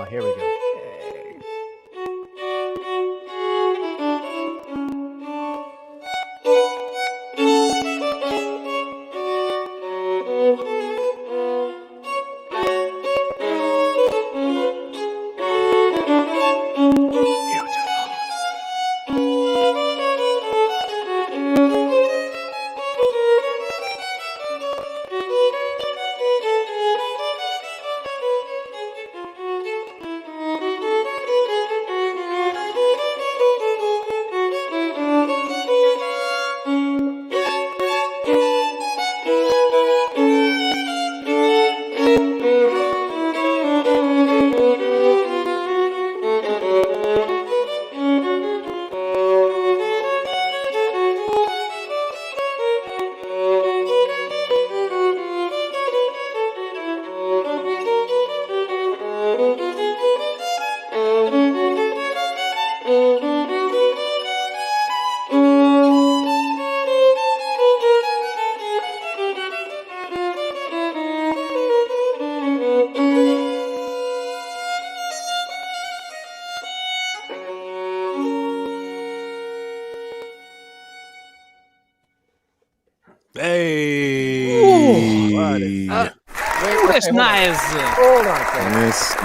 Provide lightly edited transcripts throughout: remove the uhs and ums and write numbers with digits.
here we go. Hey! That's nice. Hold on a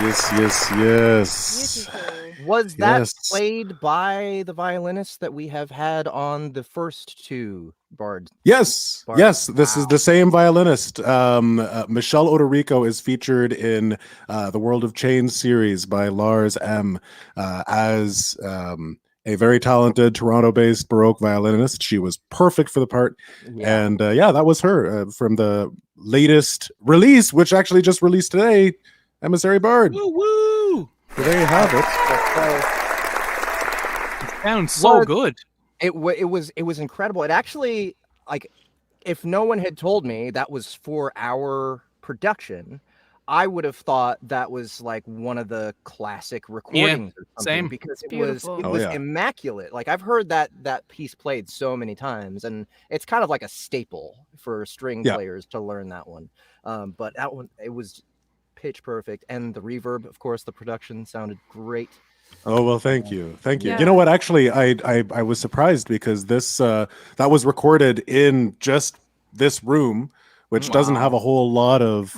second. Yes. Was that Yes. played by the violinist that we have had on the first two Bard? Yes. This is the same violinist. Michelle Odorico is featured in the World of Chains series by Lars M. As a very talented Toronto-based Baroque violinist. She was perfect for the part. Yeah. And that was her from the latest release, which actually just released today, Emissary Bard. Woo woo! So there you have it. It sounds so good. It was incredible. It actually, like, if no one had told me that was for our production, I would have thought that was like one of the classic recordings or something, same. because it Beautiful. was Oh, yeah. immaculate. Like, I've heard that piece played so many times, and it's kind of like a staple for string players to learn that one. But that one, it was pitch perfect, and the reverb, of course, the production sounded great. Oh, well, thank you. Yeah. You know what? Actually, I was surprised because this that was recorded in just this room, which doesn't have a whole lot of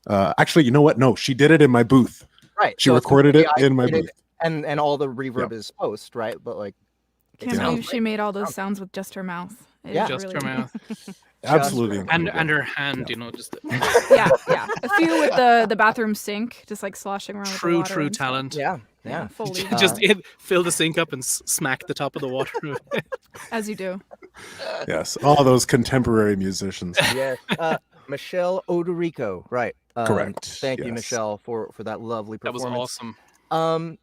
actually, you know what? No, she did it in my booth. Right. She recorded it in my booth. And all the reverb is post, right? But like, Can't believe she made all those sounds with just her mouth. It is Just really... her mouth. Absolutely. And her hand, just yeah. A few with the bathroom sink, just like sloshing around with the water. true and stuff. talent. Yeah. Fully. Just fill the sink up and smack the top of the water. As you do. Yes, all those contemporary musicians. Yes. Michelle Odorico, right? Correct. Thank you, Yes. Michelle, for that lovely That was performance. awesome.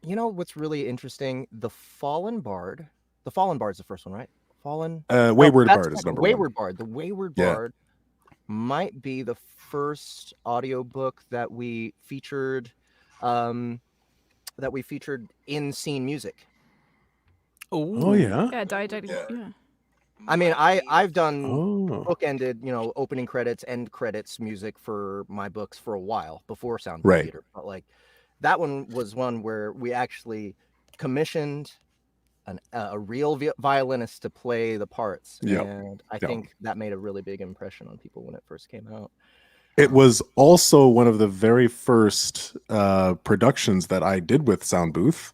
You know what's really interesting? The Fallen Bard. The Fallen Bard's the first one, right? Wayward Bard is number Wayward one. Bard. The Wayward Yeah. Bard might be the first audiobook that we featured in scene music. Oh yeah. Yeah, yeah. I mean, I've done Oh. bookended, opening credits, end credits music for my books for a while before Soundbooth Right. Theater. But like, that one was one where we actually commissioned a real violinist to play the parts, and I think that made a really big impression on people when it first came out. It was also one of the very first productions that I did with Soundbooth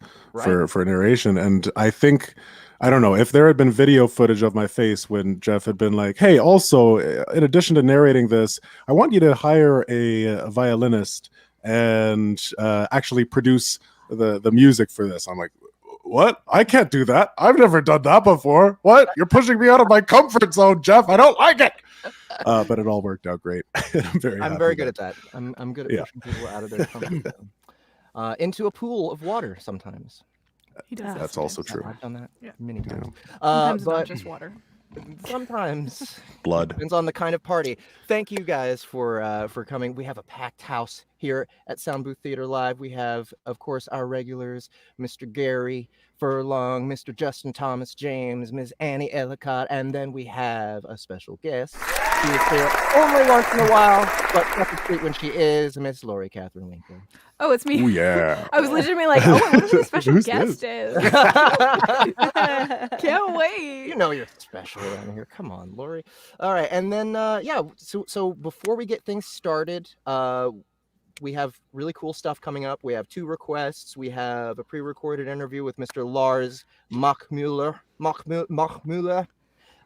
for narration, and I think, I don't know, if there had been video footage of my face when Jeff had been like, hey, also, in addition to narrating this, I want you to hire a violinist and actually produce the music for this. I'm like, what? I can't do that. I've never done that before. What? You're pushing me out of my comfort zone, Jeff. I don't like it. But it all worked out great. I'm very good at that. I'm good at pushing people out of their comfort zone. Into a pool of water sometimes. He does. That's also true. I've done that many times. Sometimes it's but not just water. Sometimes blood. Depends on the kind of party. Thank you guys for coming. We have a packed house here at Soundbooth Theater Live. We have, of course, our regulars, Mr. Gary Furlong, Mr. Justin Thomas James, Ms. Annie Ellicott, and then we have a special guest. She is here only once in a while, but such a treat when she is, Miss Lori Catherine Winkler. Oh, it's me. Oh yeah. I was legitimately like, oh, I wonder who the special Who's guest this? is. Can't wait. You know you're special around here. Come on, Lori. All right, and then yeah. So before we get things started, we have really cool stuff coming up. We have 2 requests. We have a pre-recorded interview with Mr. Lars Machmuller. Machmuller.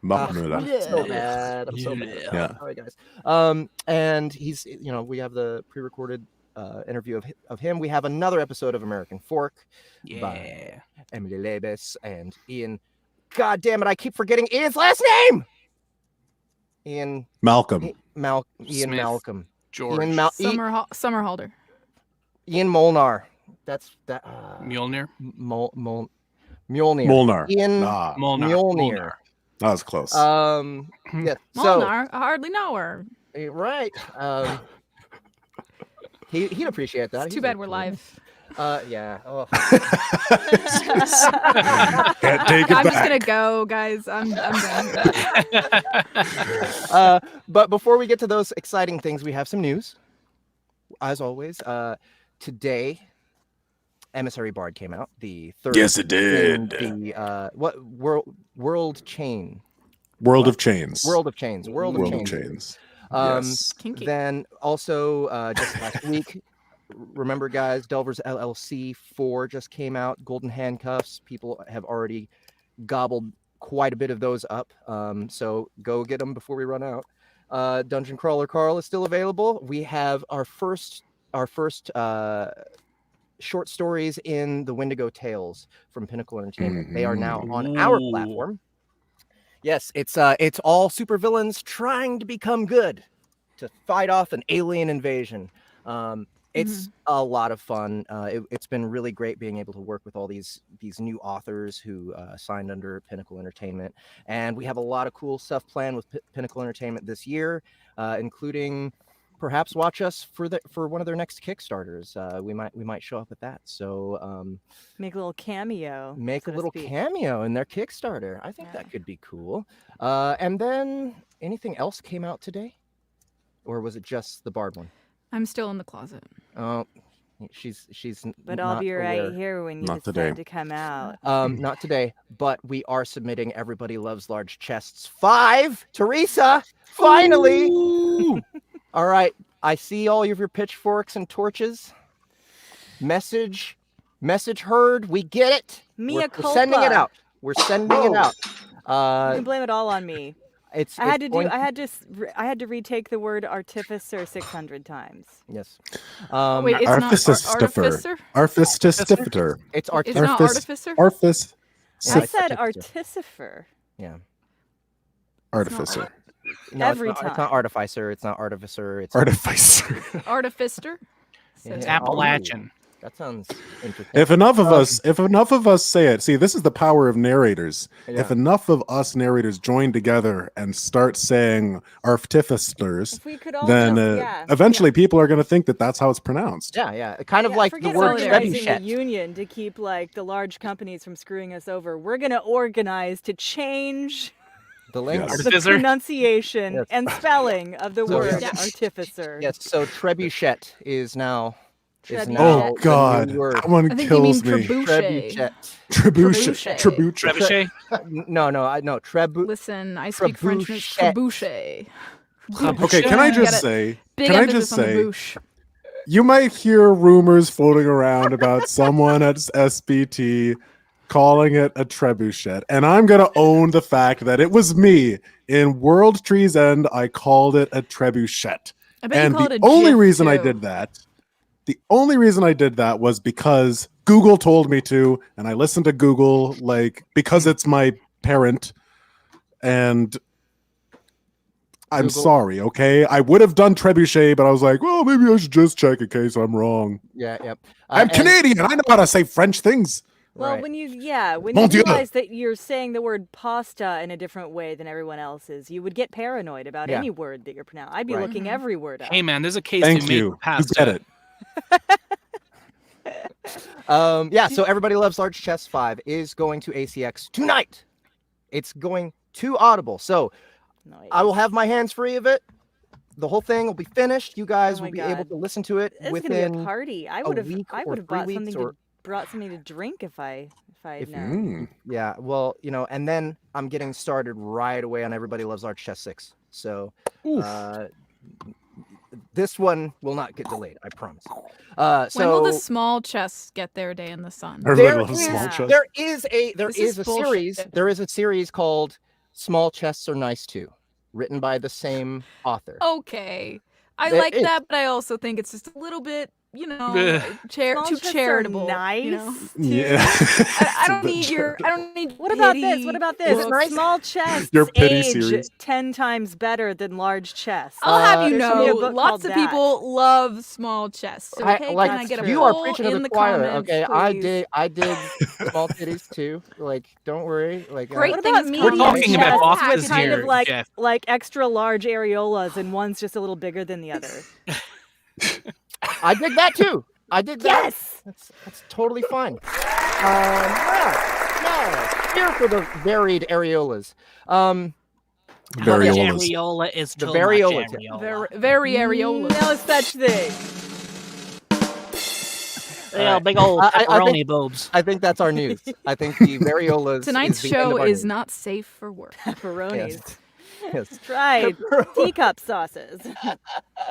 Machmuller. So bad. I'm so bad. Yeah. Sorry, guys. And he's, we have the pre-recorded interview of him. We have another episode of American Fork by Emily Lebes and Ian. God damn it! I keep forgetting Ian's last name. Ian Malcolm. Ian Smith. Malcolm. George. Summerhalder. Ian Molnar. That's that. Mjolnir. Mjolnir. Molnar. Ian Ah, Mjolnir. that was close. Yeah. So Molnar, I hardly know her. right. He'd appreciate that. It's too bad we're live. Yeah. Oh. Can't take it I'm just back. gonna go, guys. I'm done. But before we get to those exciting things, we have some news. As always, today, Emissary Bard came out. The third. Yes, it did. The World Chain. World of Chains. World of Chains. World of Chains. Yes. Kinky. Then also just last week, remember guys, Delvers LLC 4 just came out. Golden Handcuffs. People have already gobbled quite a bit of those up. So go get them before we run out. Dungeon Crawler Carl is still available. We have our first short stories in the Wendigo Tales from Pinnacle Entertainment. They are now on our platform. Yes, it's all supervillains trying to become good to fight off an alien invasion. It's a lot of fun. It's been really great being able to work with all these new authors who signed under Pinnacle Entertainment, and we have a lot of cool stuff planned with Pinnacle Entertainment this year, including perhaps watch us for one of their next Kickstarters. We might show up at that. So make a little cameo. Make so a to little speak. cameo in their Kickstarter. I think that could be cool. And then anything else came out today, or was it just the Bard one? I'm still in the closet. Oh, she's. But I'll not be right aware. here when you Not decide today. to come out. Not today, but we are submitting Everybody Loves Large Chests 5. Teresa, finally. All right, I see all of your pitchforks and torches. Message heard. We get it. Mea We're sending it culpa. out. We're sending it out. You can blame it all on me. I had to retake the word artificer 600 times. Yes. Wait, it's not artificer? Artificer. It's It's artificer. not artificer? Artifice. Yeah, I it's said artificer. artificer. Yeah. Artificer. No, Every it's not time. artificer. It's not artificer. It's Artificer. Artificer? Yeah. It's Appalachian. That sounds interesting. If enough of us say it, see, this is the power of narrators. If enough of us narrators join together and start saying artificers, If we could all then eventually people are going to think that that's how it's pronounced. Yeah. Kind of like the forget word organizing the trebuchet. union to keep like the large companies from screwing us over. We're gonna organize to change The language. Yes. the Artificer? pronunciation Yes. and spelling of the So, word yeah. artificer. Yes. So trebuchet is now. Trebuchet. Oh the God, new word. that one I think you mean kills me. trebuchet. Trebuchet. Trebuchet. Trebuchet. Trebuchet? No. Trebu. Listen, I speak French and it's trebuchet. Okay, can I Get just it. say? Big Can I emphasis just on the say? boosh. You might hear rumors floating around about someone at SBT calling it a trebuchet, and I'm gonna own the fact that it was me. In World Tree's End, I called it a trebuchet. I bet And you called the it a only GIF, reason I too. did that, was because Google told me to, and I listened to Google, because it's my parent, and I'm Google. sorry, okay? I would have done trebuchet, but I was like, well, maybe I should just check in case I'm wrong. Yeah. Yep. I'm Canadian. I know how to say French things. Well, Right. when you Mon Dieu. realize that you're saying the word pasta in a different way than everyone else is, you would get paranoid about Yeah. any word that you're pronouncing. I'd be Right. looking every word up. Hey man, there's a case Thank they made you. for pasta. You get it. Yeah, so Everybody Loves Large Chess 5 is going to ACX tonight. It's going to Audible. So Nice. I will have my hands free of it. The whole thing will be finished. You guys Oh will my be able God. to listen to it It's within gonna be a party. I would have week or 3 bought weeks something or- brought something to drink if I had known. Yeah, well, and then I'm getting started right away on Everybody Loves Large Chess 6. So this one will not get delayed, I promise. When will the small chests get their day in the sun? Everybody loves small chess. There is a This is series. bullshit. There is a series called Small Chests Are Nice Too, written by the same author. Okay. I There like is. that, but I also think it's just a little bit, Small too chests are charitable. nice. You know? Yeah. I don't need your. I don't need. What about this? pity What about Is this? it nice? Small chests Your pity age series. 10 times better than large chests. I'll have you There should be a know, book lots called of that. people love small chests. Okay, can I get a you are poll preaching to in the the choir. comments, Okay, please? I dig small titties too. Like, don't worry. Like, Great What things about come We're medium talking chests about with bosses kind here, of like Jeff. extra large areolas and one's just a little bigger than the other? I dig that too. I dig that. Yes. That's totally fine. Yeah. Here for the varied areolas. Variolas. Areola is The too variola much tip. areola. Very areola. No such thing. Yeah, big old I pepperoni think- boobs. I think that's our news. I think the variolas. Tonight's is the end show of our is news. not safe for work. Pepperonis. Yes. Try teacup sauces.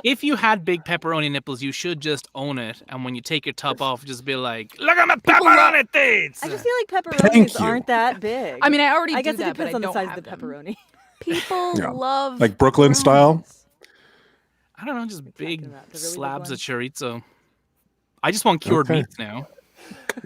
If you had big pepperoni nipples, you should just own it. And when you take your top off, just be like, "Look at my pepperoni tits." I just feel like Thank pepperonis you. aren't that big. I mean, I already I do guess it that, but depends I on the don't size have of the them. pepperoni. People Yeah. love Like Brooklyn style? pepperonis. I don't know, just talking big about? The really big slabs of ones? chorizo. I just want cured Okay. meats now.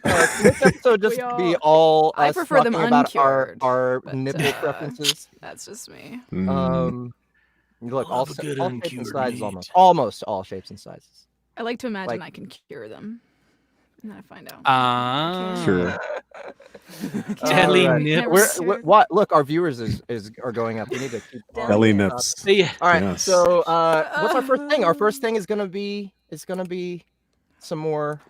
Can this episode just We be all I us prefer them talking about uncured, our but, nipple preferences? That's just me. Look, all Love a good shapes and uncured sizes, meat. almost all shapes and sizes. I like to imagine Like- I can cure them. And then I find out. Sure. Deli Alright. nips. What? Look, our viewers are going up. We need to keep Deli Belly nips. nips. Yeah. All right. Yes. So, what's our first thing? Our first thing is gonna be some more.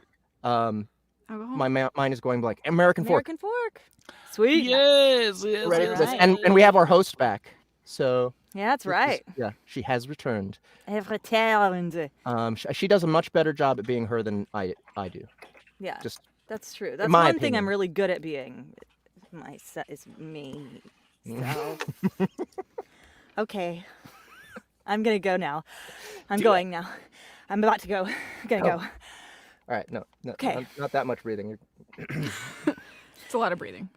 Alcohol? Mine is going blank. American Fork. American fork. Sweet. Yes, yes, Ready for yes, this? Alright. And we have our host back. So Yeah, that's this is- right. yeah, she has returned. I've returned. She does a much better job at being her than I do. Yeah, Just that's true. That's my one thing I'm opinion. really good at being. Is me. So. Okay. I'm gonna go now. I'm going now. I'm about to go. I'm gonna go. all right. No, Okay. not that much breathing. It's a lot of breathing.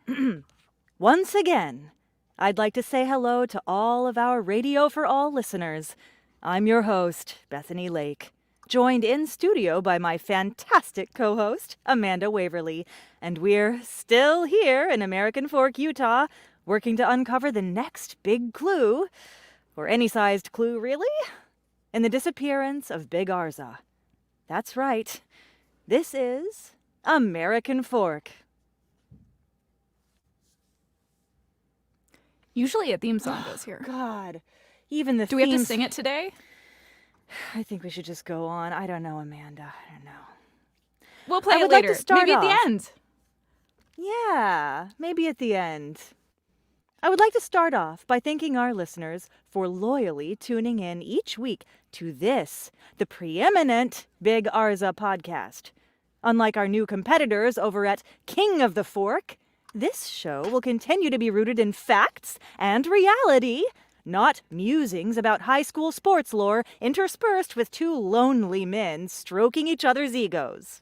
Once again, I'd like to say hello to all of our Radio for All listeners. I'm your host, Bethany Lake, joined in studio by my fantastic co-host, Amanda Waverly, and we're still here in American Fork, Utah, working to uncover the next big clue, or any sized clue, really, in the disappearance of Big Arza. That's right. This is American Fork. Usually a theme song goes here. God, even the Do we have to themes- sing it today? I think we should just go on. I don't know, Amanda. I don't know. We'll play I it would like to later. start Maybe at off. the end. Yeah, maybe at the end. I would like to start off by thanking our listeners for loyally tuning in each week to this, the preeminent Big Arza podcast. Unlike our new competitors over at King of the Fork, this show will continue to be rooted in facts and reality, not musings about high school sports lore interspersed with two lonely men stroking each other's egos.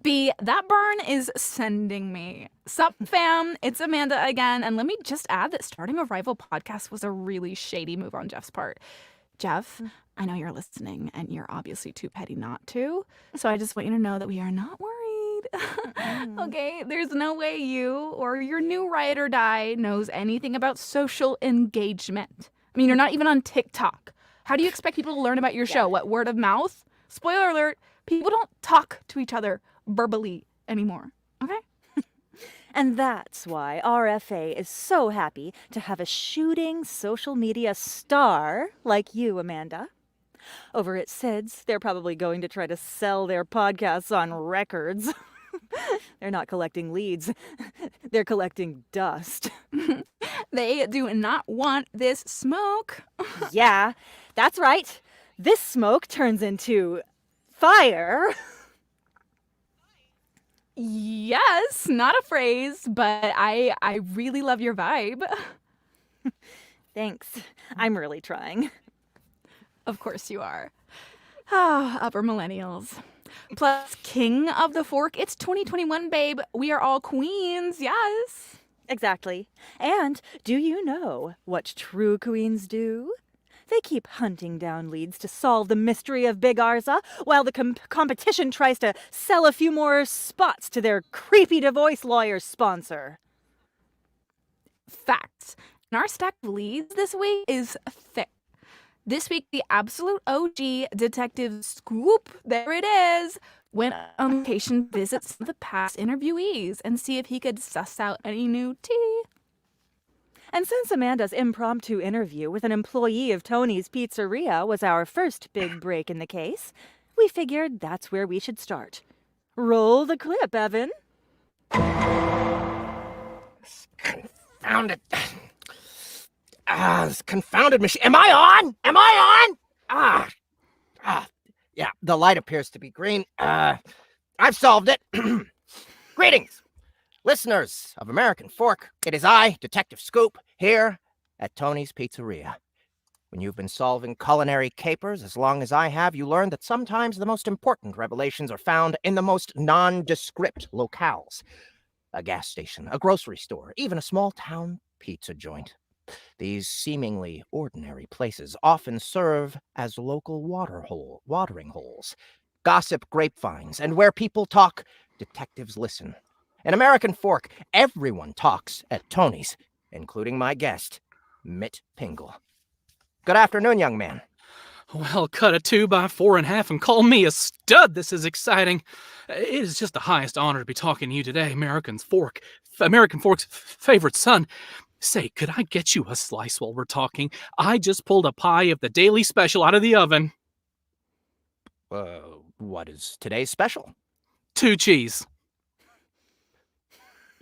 B, that burn is sending me. Sup, fam? It's Amanda again. And let me just add that starting a rival podcast was a really shady move on Jeff's part. Jeff, I know you're listening, and you're obviously too petty not to. So I just want you to know that we are not worried. Okay? There's no way you or your new ride or die knows anything about social engagement. I mean, you're not even on TikTok. How do you expect people to learn about your show? What, word of mouth? Spoiler alert, people don't talk to each other verbally anymore. Okay? And that's why RFA is so happy to have a shooting social media star like you, Amanda. Over at Sid's, they're probably going to try to sell their podcasts on records. They're not collecting leads. They're collecting dust. They do not want this smoke. Yeah, that's right. This smoke turns into fire. Yes, not a phrase, but I really love your vibe. Thanks. I'm really trying. Of course you are. Ah, upper millennials. Plus, King of the Fork, it's 2021, babe. We are all queens, yes. Exactly. And do you know what true queens do? They keep hunting down leads to solve the mystery of Big Arza, while the competition tries to sell a few more spots to their creepy-to-voice lawyer sponsor. Facts. And our stack of leads this week is thick. This week, the absolute OG Detective Scoop, there it is, went on location to visit some of the past interviewees and see if he could suss out any new tea. And since Amanda's impromptu interview with an employee of Tony's Pizzeria was our first big break in the case, we figured that's where we should start. Roll the clip, Evan. Confounded. This confounded machine. Am I on? Am I on? Yeah, the light appears to be green. I've solved it. Greetings, listeners of American Fork. It is I, Detective Scoop, here at Tony's Pizzeria. When you've been solving culinary capers as long as I have, you learn that sometimes the most important revelations are found in the most nondescript locales. A gas station, a grocery store, even a small town pizza joint. These seemingly ordinary places often serve as local watering holes, gossip grapevines, and where people talk, detectives listen. In American Fork, everyone talks at Tony's, including my guest, Mitt Pingle. Good afternoon, young man. Well, cut a 2 by 4.5 and call me a stud. This is exciting. It is just the highest honor to be talking to you today, American Fork's favorite son. Say, could I get you a slice while we're talking? I just pulled a pie of the daily special out of the oven. What is today's special? 2 cheese.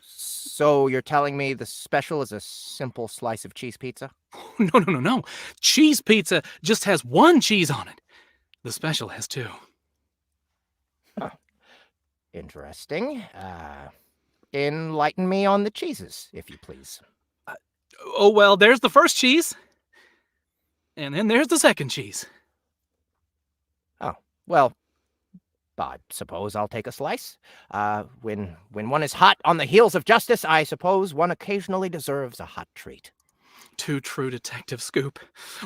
So you're telling me the special is a simple slice of cheese pizza? No. Cheese pizza just has 1 cheese on it. The special has 2. Huh. Interesting. Enlighten me on the cheeses, if you please. Oh, well, there's the first cheese. And then there's the second cheese. Oh, well, I suppose I'll take a slice. When one is hot on the heels of justice, I suppose one occasionally deserves a hot treat. Too true, Detective Scoop.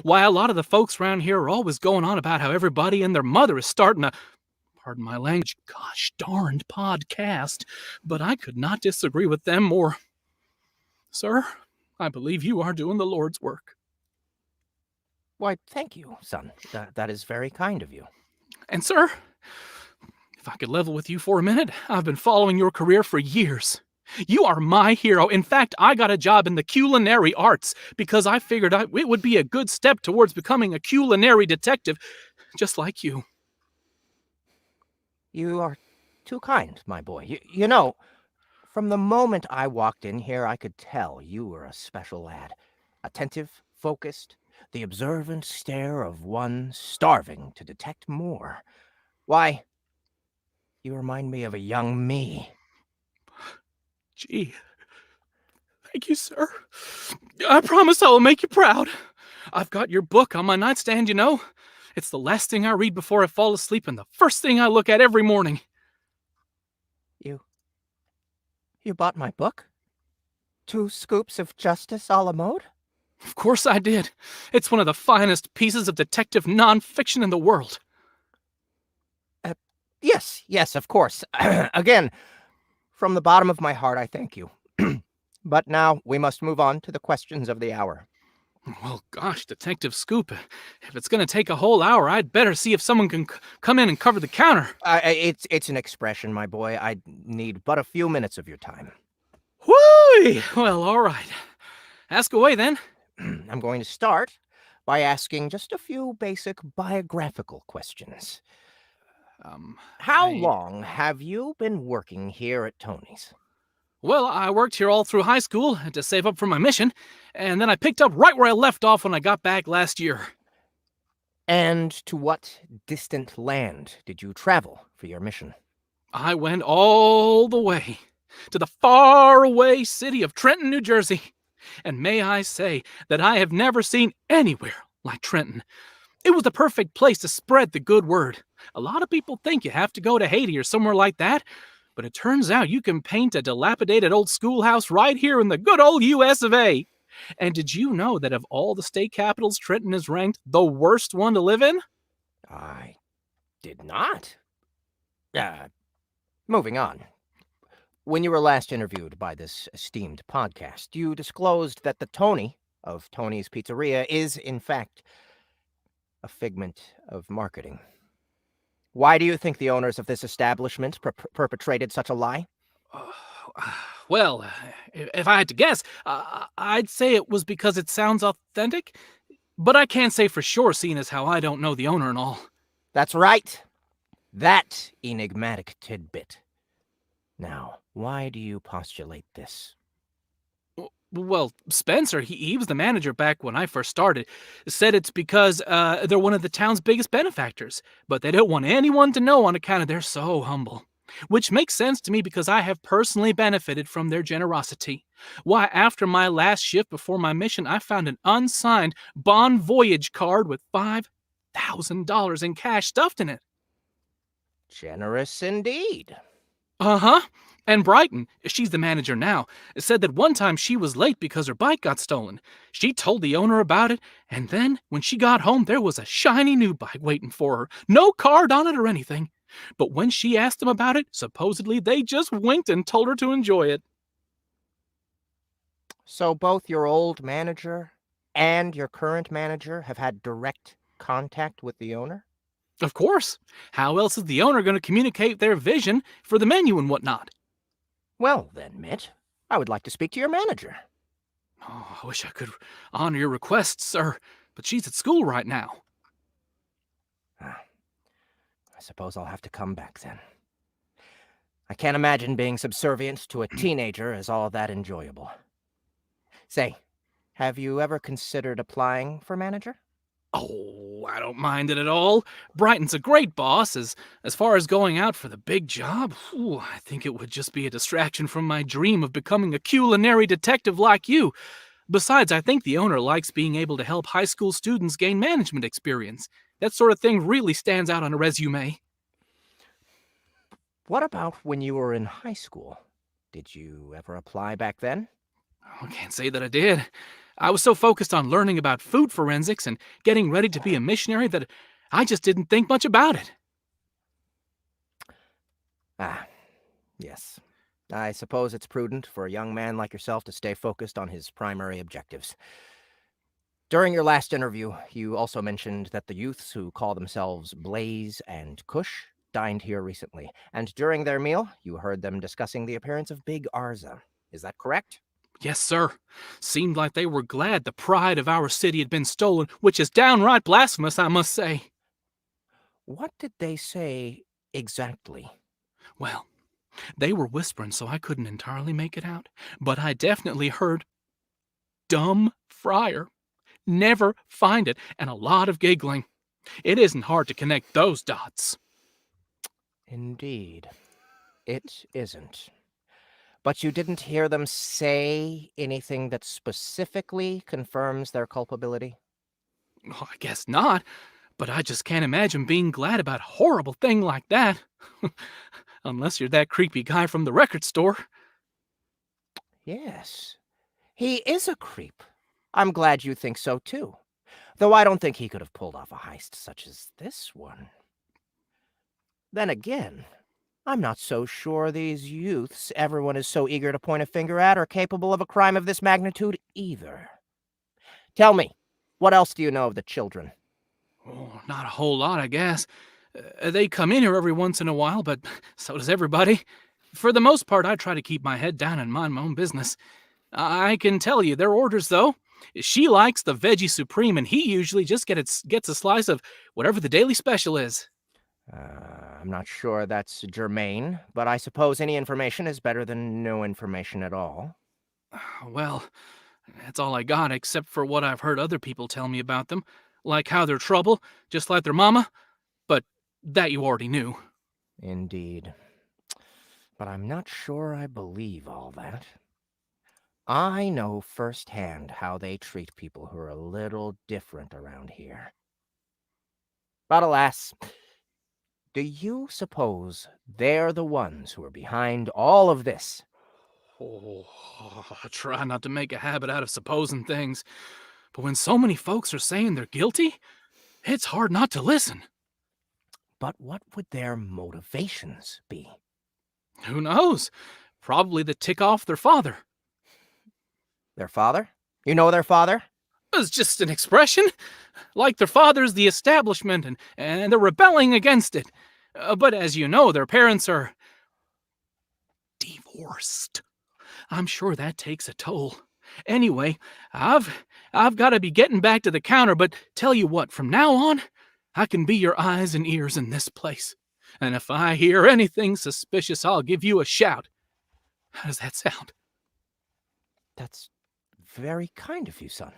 Why, a lot of the folks around here are always going on about how everybody and their mother is starting a, pardon my language, gosh darned podcast, but I could not disagree with them more. Sir, I believe you are doing the Lord's work. Why, thank you, son. That is very kind of you. And sir, if I could level with you for a minute, I've been following your career for years. You are my hero. In fact, I got a job in the culinary arts because I figured it would be a good step towards becoming a culinary detective, just like you. You are too kind, my boy. You know, from the moment I walked in here, I could tell you were a special lad. Attentive, focused, the observant stare of one starving to detect more. Why, you remind me of a young me. Gee, thank you, sir. I promise I will make you proud. I've got your book on my nightstand, you know. It's the last thing I read before I fall asleep and the first thing I look at every morning. You bought my book? 2 scoops of justice a la mode? Of course I did. It's one of the finest pieces of detective nonfiction in the world. Yes, of course. Again, from the bottom of my heart, I thank you. But now we must move on to the questions of the hour. Well, gosh, Detective Scoop, if it's going to take a whole hour, I'd better see if someone can come in and cover the counter. It's an expression, my boy. I need but a few minutes of your time. Whoo! Well, all right. Ask away, then. I'm going to start by asking just a few basic biographical questions. How long have you been working here at Tony's? Well, I worked here all through high school to save up for my mission, and then I picked up right where I left off when I got back last year. And to what distant land did you travel for your mission? I went all the way to the faraway city of Trenton, New Jersey. And may I say that I have never seen anywhere like Trenton. It was the perfect place to spread the good word. A lot of people think you have to go to Haiti or somewhere like that, but it turns out you can paint a dilapidated old schoolhouse right here in the good old US of A. And did you know that of all the state capitals, Trenton is ranked the worst one to live in? I did not. Moving on. When you were last interviewed by this esteemed podcast, you disclosed that the Tony of Tony's Pizzeria is, in fact, a figment of marketing. Why do you think the owners of this establishment perpetrated such a lie? Well, if I had to guess, I'd say it was because it sounds authentic, but I can't say for sure, seeing as how I don't know the owner and all. That's right. That enigmatic tidbit. Now, why do you postulate this? Well, Spencer, he was the manager back when I first started, said it's because they're one of the town's biggest benefactors, but they don't want anyone to know on account of they're so humble. Which makes sense to me because I have personally benefited from their generosity. Why, after my last shift before my mission, I found an unsigned Bon Voyage card with $5,000 in cash stuffed in it. Generous indeed. Uh-huh. And Brighton, she's the manager now, said that one time she was late because her bike got stolen. She told the owner about it, and then when she got home, there was a shiny new bike waiting for her. No card on it or anything. But when she asked them about it, supposedly they just winked and told her to enjoy it. So both your old manager and your current manager have had direct contact with the owner? Of course. How else is the owner going to communicate their vision for the menu and whatnot? Well, then, Mitt, I would like to speak to your manager. Oh, I wish I could honor your request, sir, but she's at school right now. I suppose I'll have to come back then. I can't imagine being subservient to a teenager is all that enjoyable. Say, have you ever considered applying for manager? Oh, I don't mind it at all. Brighton's a great boss. As far as going out for the big job, I think it would just be a distraction from my dream of becoming a culinary detective like you. Besides, I think the owner likes being able to help high school students gain management experience. That sort of thing really stands out on a resume. What about when you were in high school? Did you ever apply back then? I can't say that I did. I was so focused on learning about food forensics and getting ready to be a missionary that I just didn't think much about it. Yes. I suppose it's prudent for a young man like yourself to stay focused on his primary objectives. During your last interview, you also mentioned that the youths who call themselves Blaze and Kush dined here recently, and during their meal, you heard them discussing the appearance of Big Arza. Is that correct? Yes, sir. Seemed like they were glad the pride of our city had been stolen, which is downright blasphemous, I must say. What did they say exactly? Well, they were whispering, so I couldn't entirely make it out, but I definitely heard dumb friar. Never find it, and a lot of giggling. It isn't hard to connect those dots. Indeed, it isn't. But you didn't hear them say anything that specifically confirms their culpability? Oh, I guess not, but I just can't imagine being glad about a horrible thing like that. Unless you're that creepy guy from the record store. Yes, he is a creep. I'm glad you think so, too. Though I don't think he could have pulled off a heist such as this one. Then again, I'm not so sure these youths everyone is so eager to point a finger at are capable of a crime of this magnitude either. Tell me, what else do you know of the children? Oh, not a whole lot, I guess. They come in here every once in a while, but so does everybody. For the most part, I try to keep my head down and mind my own business. I can tell you, their orders, though, She likes the Veggie Supreme, and he usually just gets a slice of whatever the daily special is. I'm not sure that's germane, but I suppose any information is better than no information at all. Well, that's all I got, except for what I've heard other people tell me about them, like how they're trouble, just like their mama, but that you already knew. Indeed. But I'm not sure I believe all that. I know firsthand how they treat people who are a little different around here. But alas, do you suppose they're the ones who are behind all of this? Oh, I try not to make a habit out of supposing things, but when so many folks are saying they're guilty, it's hard not to listen. But what would their motivations be? Who knows? Probably to tick off their father. Their father? You know their father? It's just an expression. Like their father's the establishment, and they're rebelling against it. But as you know, their parents are divorced. I'm sure that takes a toll. Anyway, I've got to be getting back to the counter, but tell you what, from now on, I can be your eyes and ears in this place. And if I hear anything suspicious, I'll give you a shout. How does that sound? That's very kind of you, son.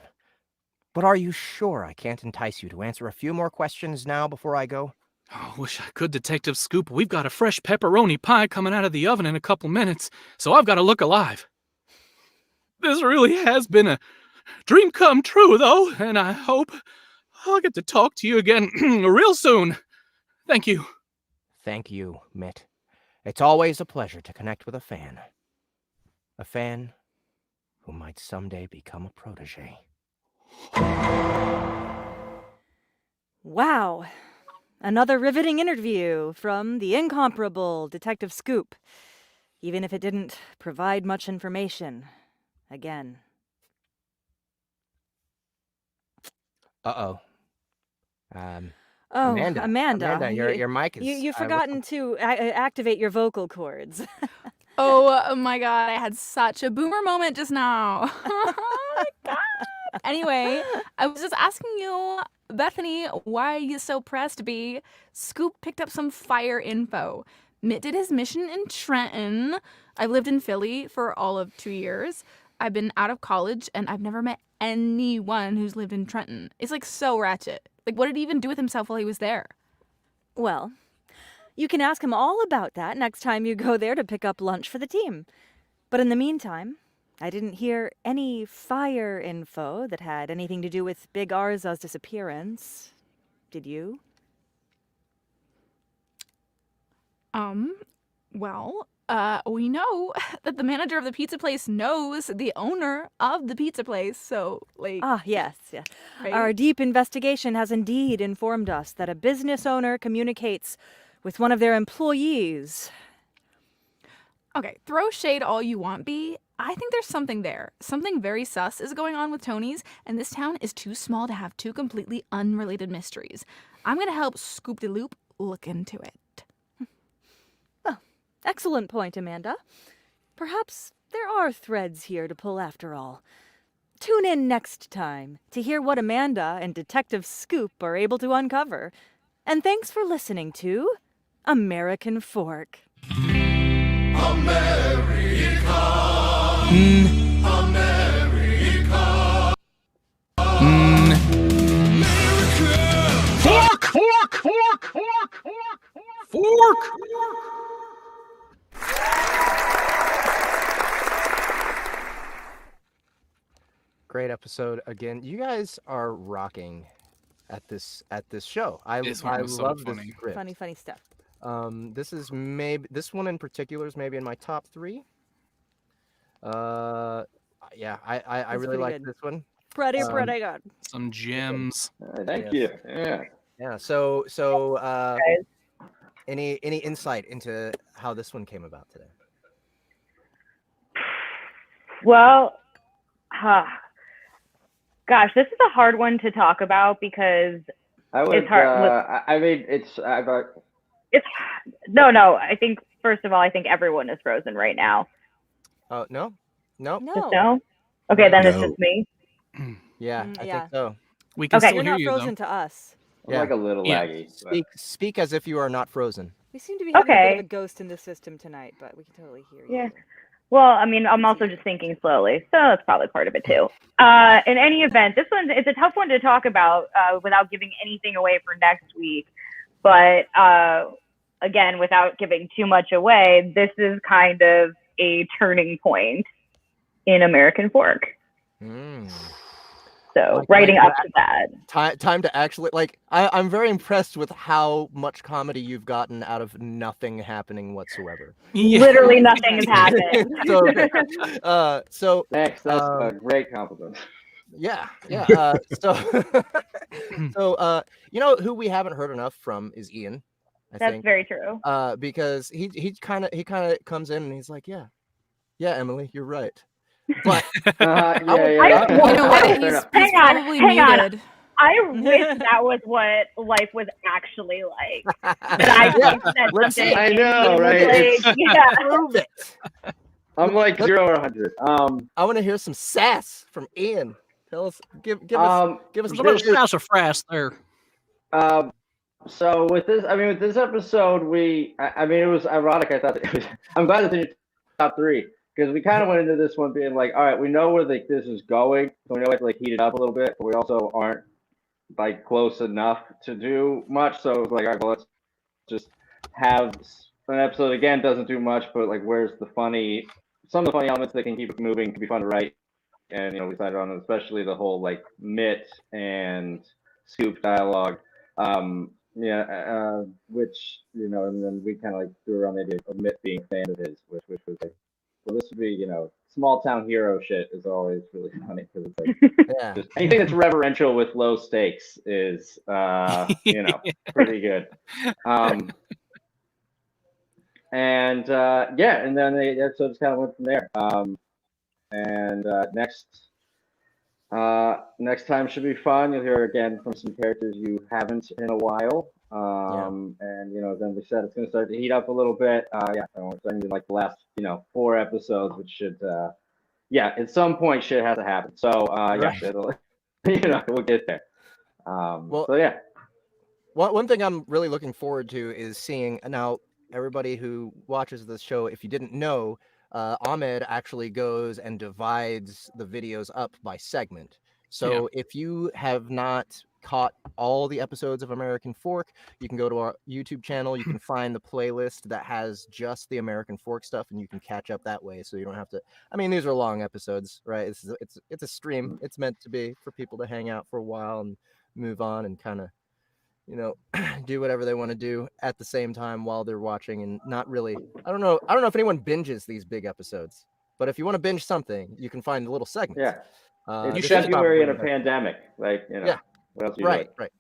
But are you sure I can't entice you to answer a few more questions now before I go? Oh, wish I could, Detective Scoop. We've got a fresh pepperoni pie coming out of the oven in a couple minutes, so I've got to look alive. This really has been a dream come true, though, and I hope I'll get to talk to you again real soon. Thank you. Thank you, Mitt. It's always a pleasure to connect with a fan. A fan who might someday become a protege. Wow. Another riveting interview from the incomparable Detective Scoop, even if it didn't provide much information. Again. Uh-oh. Oh, Amanda. Amanda, your mic is... You've forgotten to activate your vocal cords. Oh my god, I had such a boomer moment just now. Oh my god. Anyway, I was just asking you, Bethany, why are you so pressed, B? Scoop picked up some fire info. Mitt did his mission in Trenton. I've lived in Philly for all of 2 years. I've been out of college, and I've never met anyone who's lived in Trenton. It's like so ratchet. Like, what did he even do with himself while he was there? Well, you can ask him all about that next time you go there to pick up lunch for the team. But in the meantime, I didn't hear any fire info that had anything to do with Big Arza's disappearance. Did you? Well, we know that the manager of the pizza place knows the owner of the pizza place, so, like... Ah, yes, yeah. Right? Our deep investigation has indeed informed us that a business owner communicates with one of their employees. Okay, throw shade all you want, B. I think there's something there. Something very sus is going on with Tony's, and this town is too small to have two completely unrelated mysteries. I'm gonna help Scoop de Loop look into it. Oh, excellent point, Amanda. Perhaps there are threads here to pull after all. Tune in next time to hear what Amanda and Detective Scoop are able to uncover. And thanks for listening to American Fork. America. America. Fork! Fork! Fork! Fork! Fork! Fork! Great episode again. You guys are rocking at this show. This one I was so love funny. this script. Funny stuff. This one in particular is maybe in my top 3. Yeah, I really pretty like good. this one. Pretty good. Some gems. Thank you. Yeah. Yeah. So any insight into how this one came about today? Well, gosh, this is a hard one to talk about because I would. It's hard. I mean, it's. it's no. I think first of all, I think everyone is frozen right now. No. No. Just no. Okay, then it's No. just me. Yeah, I think so. We can Okay. still You're hear not you, frozen though. to us. I'm like a little Yeah. laggy. but- Speak as if you are not frozen. We seem to be having a bit of a Okay. ghost in the system tonight, but we can totally hear Yeah. you. Well, I mean, I'm also just thinking slowly, so that's probably part of it too. In any event, this one it's a tough one to talk about without giving anything away for next week. But again, without giving too much away, this is kind of a turning point in American folk. So writing up to that. Time to actually I'm very impressed with how much comedy you've gotten out of nothing happening whatsoever. Yeah. Literally nothing has happened. So Thanks. That's a great compliment. yeah. So you know who we haven't heard enough from is Ian. I That's think. very true. Because he kind of comes in and he's like, yeah, Emily, you're right. But Yeah. You know what? He's Hang on, probably hang on. muted. I wish that was what life was actually like. That I said something. I know, right? Like, yeah. Prove it. I'm like 0 or 100. I want to hear some sass from Ian. Tell us, give us A little bit of house of frass there. So with this episode, it was ironic. I thought I'm glad it's in your top 3 because we kind of went into this one being like, all right, we know where this is going, so we know we have to heat it up a little bit, but we also aren't close enough to do much. So it was like, all right, well, let's just have an episode again. Doesn't do much, but where's the funny? Some of the funny elements that can keep it moving, can be fun to write, and we decided on especially the whole Mitt and Scoop dialogue. Which and then we kind of threw around the idea of Mitt being a fan of his, which was well, this would be small town hero shit is always really funny because it's just anything that's reverential with low stakes is pretty good. And then the episode just kind of went from there. Next time should be fun. You'll hear again from some characters you haven't in a while. And then we said it's going to start to heat up a little bit. We're starting the last 4 episodes, which should at some point shit has to happen. So it'll, we'll get there. One thing I'm really looking forward to is seeing now everybody who watches this show. If you didn't know, Ahmed actually goes and divides the videos up by segment. So if you have not caught all the episodes of American Fork, you can go to our YouTube channel. You can find the playlist that has just the American Fork stuff, and you can catch up that way. So you don't have to. I mean, these are long episodes, right? It's a stream. It's meant to be for people to hang out for a while and move on and kind of, do whatever they want to do at the same time while they're watching, and not really. I don't know if anyone binges these big episodes, but if you want to binge something, you can find the little segments. Yeah. It's this is February in a probably- pandemic, Yeah. What else are you Right.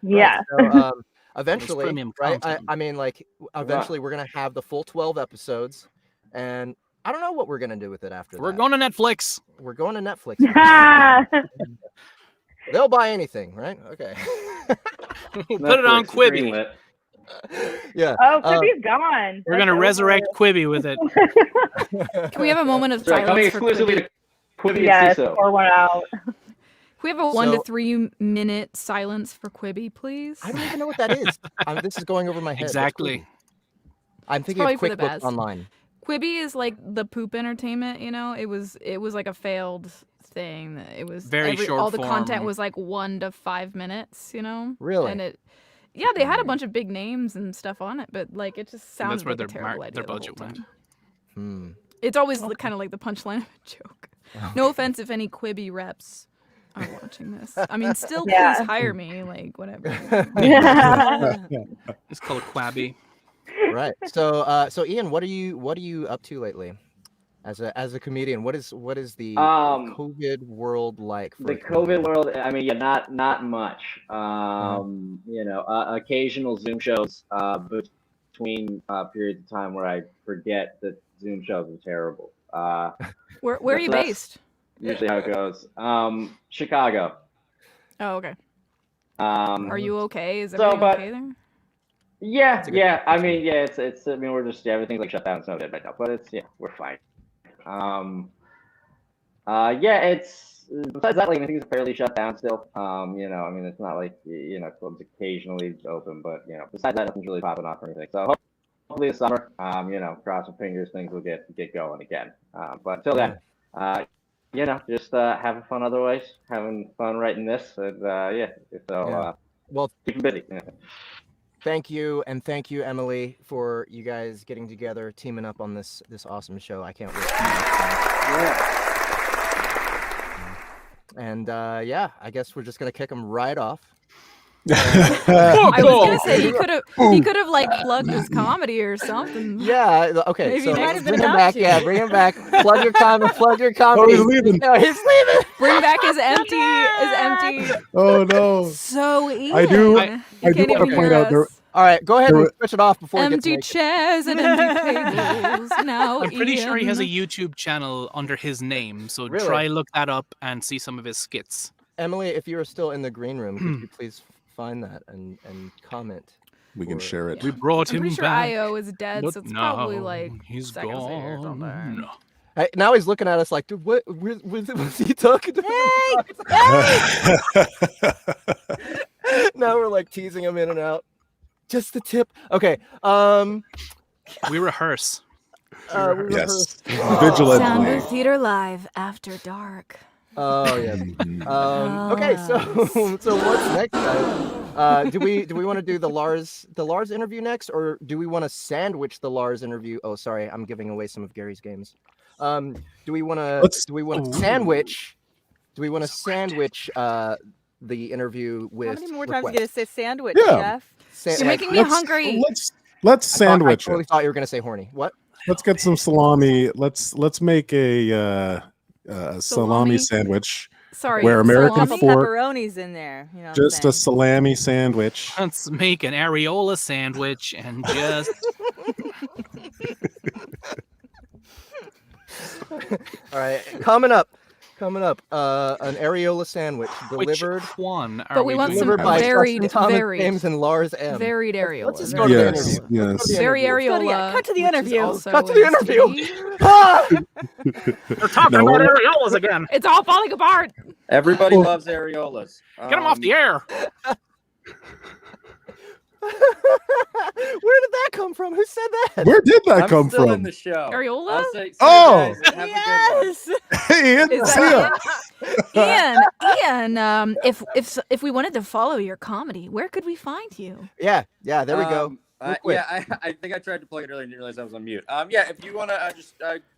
Yeah. So, eventually, premium right? content. I mean, eventually we're gonna have the full 12 episodes, and I don't know what we're gonna do with it after We're that. going to Netflix. We're going to Netflix. doing? They'll buy anything, right? Okay. We'll put it on Netflix, Quibi. greenlit. Yeah. Oh, Quibi's gone. We're going to resurrect Quibi with it. Can we have a moment of Sorry, coming silence for exclusively Quibi? to Quibi Yes, and CISO. pour one out. Can we have a 1 to So- 3 minute silence for Quibi, please? I don't even know what that is. This is going over my head. What's Exactly. Quibi? I'm thinking probably of for the QuickBooks best. Online. Quibi is like the poop entertainment, it was like a failed thing. It was Very short all the content form. was 1 to 5 minutes, Really? And they had a bunch of big names and stuff on it, but it just sounds where like a their terrible mar- idea their the whole budget went. time. It's always kind of like the punchline of a joke. No offense if any Quibi reps are watching this. I mean, still Yeah. please hire me, whatever. It's called Quabby. Right. So Ian, what are you up to lately? As a comedian, what is the COVID world like? For The COVID world, I mean, not much. Occasional Zoom shows between periods of time where I forget that Zoom shows are terrible. Where are you that's based? Usually how it goes. Chicago. Oh, okay. Are Um, you okay? Is so, everything but- okay there? Yeah. I mean, it's. I mean, we're just everything's shut down. It's not dead right now, but we're fine. It's besides that, like, things are fairly shut down still. You know, I mean, it's not like, you know, clubs occasionally open, but, you know, besides that, nothing's really popping off or anything. So hopefully this summer, you know, cross your fingers, things will get going again. But until then, you know, just having fun otherwise, having fun writing this, and yeah. So well, keep busy. Thank you, and thank you, Emily, for you guys getting together, teaming up on this awesome show. I can't wait. Yeah. And yeah, I guess we're just gonna kick them right off. I was gonna say he could have like plugged his comedy or something. Yeah. Okay. Maybe so he might have been bring him about back. to. Yeah, bring him back. Plug your comedy. Plug your comedy. Oh, he's leaving. No, he's leaving. Bring back his empty. Oh no. So Ian, I do you want can't to even point hear out there. us. All right, go ahead There and were- switch it off before we get Empty to chairs and empty tables. Now I'm pretty sure he has a Ian. YouTube channel under his name, so Really? try look that up and see some of his skits. Emily, if you are still in the green room, could you please find that and comment? We can Or- share it. We brought I'm him pretty sure back. IO is dead, but so it's no, probably like he's seconds later or something. gone. Hey, now he's looking at us like, dude, what was he talking to? Now we're like teasing him in and out. Just the tip. Okay. We rehearse. We Yes. rehearsed. Vigilantly. Soundbooth Theater Live After Dark. Oh yes. Okay, so what's next, guys? Do we want to do the Lars interview next, or do we want to sandwich the Lars interview? Oh, sorry, I'm giving away some of Gary's games. Do we want to sandwich? Do we want to sandwich the interview with? How many more times are you requests? gonna say sandwich, Yeah. Jeff? You're making me hungry. Let's sandwich I totally it. thought you were gonna say horny. What? Let's get some salami. Let's make a salami sandwich. Sorry, Where American Some fork- pepperonis in there. You know what Just I'm a salami sandwich. Let's make an areola sandwich and just All right, coming up, an areola sandwich which delivered one are But we want doing? some delivered by varied- Justin Thomas varied- James and Lars M. varied areola. Let's just go to the Yes, interview. yes. Very interview. areola. Cut to the which is interview. also Cut to the an interview. STD. Ah! We're talking No. about areolas again. It's all falling apart. Everybody Well- loves areolas. Get him off the air. Where did that come from? Who said that? Where did that I'm come still from? in the show. Areola? I'll say, Oh! guys, have a good one. Yes. Hey, Ian, Is see that ya. Ian, if we wanted to follow your comedy, where could we find you? Yeah, there we go. Real quick. Yeah, I think I tried to plug it earlier and didn't realize I was on mute. Yeah, if you want to just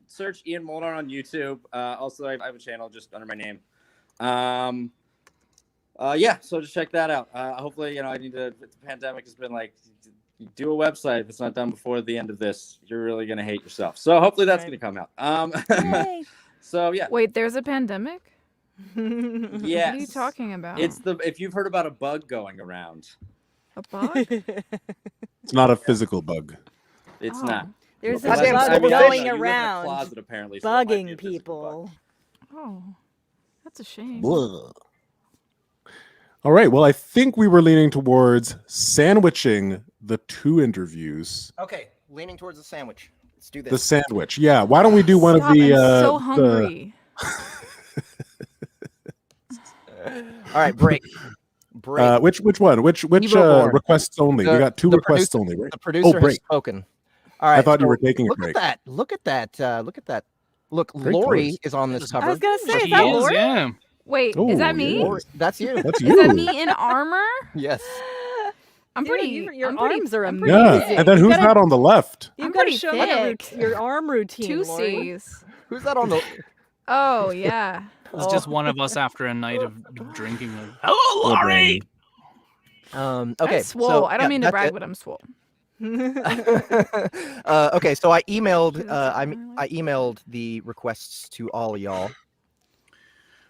search Ian Molnar on YouTube. Also, I have a channel just under my name. Yeah, so just check that out. Hopefully, you know, the pandemic has been like, do a website. If it's not done before the end of this, you're really going to hate yourself. So hopefully that's going to come out. Yay. So yeah. Wait, there's a pandemic? Yes. What are you talking about? It's if you've heard about a bug going around. a bug? It's not a physical bug. It's Oh. not. There's a Well, goddamn, bug I mean, going you live in a around, closet, apparently, so it might be a bugging physical people. Oh, that's a shame. Blah. All right. Well, I think we were leaning towards sandwiching the two interviews. Okay, leaning towards the sandwich. Let's do The this. sandwich. Yeah. Why don't we do one Stop, of the? I'm so hungry. All right, break. Which one? Which EvoBorne. requests only? We got two requests only, right? The producer has break. spoken. All right. I thought you so were taking a look break. at that. Look at that. Look at that. Look, Great Lori choice. is on this I cover. was gonna say, is She that is, Lori? yeah. Wait, Oh, is that me? yeah. Lori, that's you. That's Is you. that me in armor? Yes. I'm Dude, pretty. your I'm pretty- arms are I'm pretty Yeah. thick. And then who's that on the left? You've I'm got to pretty show me thick. your arm routine, Two Lori. C's. Who's that on the? Oh yeah. It's just one of us after a night of drinking. Hello, Laurie. Okay. I'm swole. so, I don't yeah, mean to that's brag, it. but I'm swole. Okay, so I emailed. Dude, I that's I emailed the requests to all of y'all.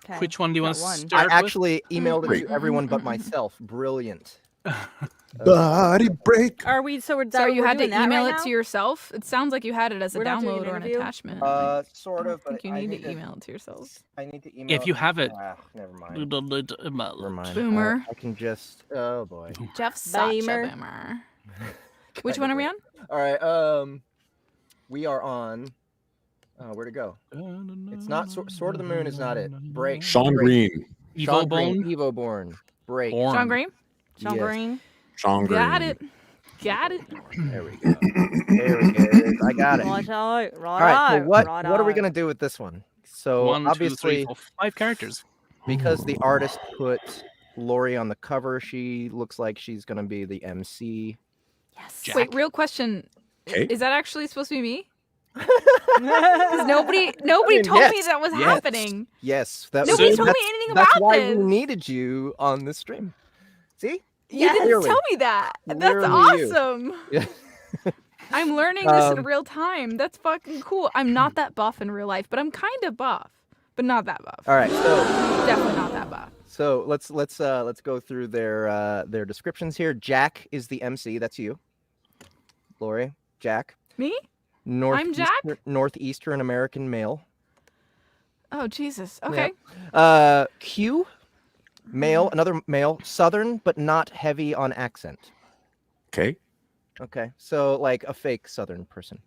Okay. Which one do you want to Got one. I start with? actually emailed it Great. to everyone but myself. Brilliant. Body break. Are we? So we're. So you we're had to doing that email right it now? to yourself? It sounds like you had it as a We're not doing download an or an interview? attachment. Sort I of, don't but think you I need need to email it to yourselves. I need to email. If you have it. Never mind. Never Never mind. Boomer. I can just. Oh boy. Jeff such a Boomer. boomer. Which one are we on? All right. We are on. Oh, where'd it go? It's not Sword of the Moon is not it. Break. Shawn Break. Green. Shawn Green. EvoBorne. EvoBorne. Break. Born. Sean Green. Sean Yes. Green. Shawn Green. Got it. Got it. There we go. There it is. I got it. Right out. All right. So what right are we out. gonna do with this one? So 1, 2, 3, obviously, 4, 5 characters. because the artist put Lori on the cover, she looks like she's gonna be the MC. Yes. Jack. Wait, real question. Okay. Is that actually supposed to be me? Because nobody mean, told me yes, that was yes. happening. Yes. Nobody told me that's- anything That's about why this. we needed you on the stream. See? You didn't Clearly. tell me that. That's Clearly you. awesome. Yeah. I'm learning this in Um, real time. That's fucking cool. I'm not that buff in real life, but I'm kind of buff, but not that buff. All right. So Definitely not that buff. So let's go through their descriptions here. Jack is the MC. That's you. Lori, Jack. Me? Northeastern, Jack? Northeastern American male. Oh Jesus. Okay. Q, male, another male, Southern but not heavy on accent. Okay. Okay, so like a fake Southern person.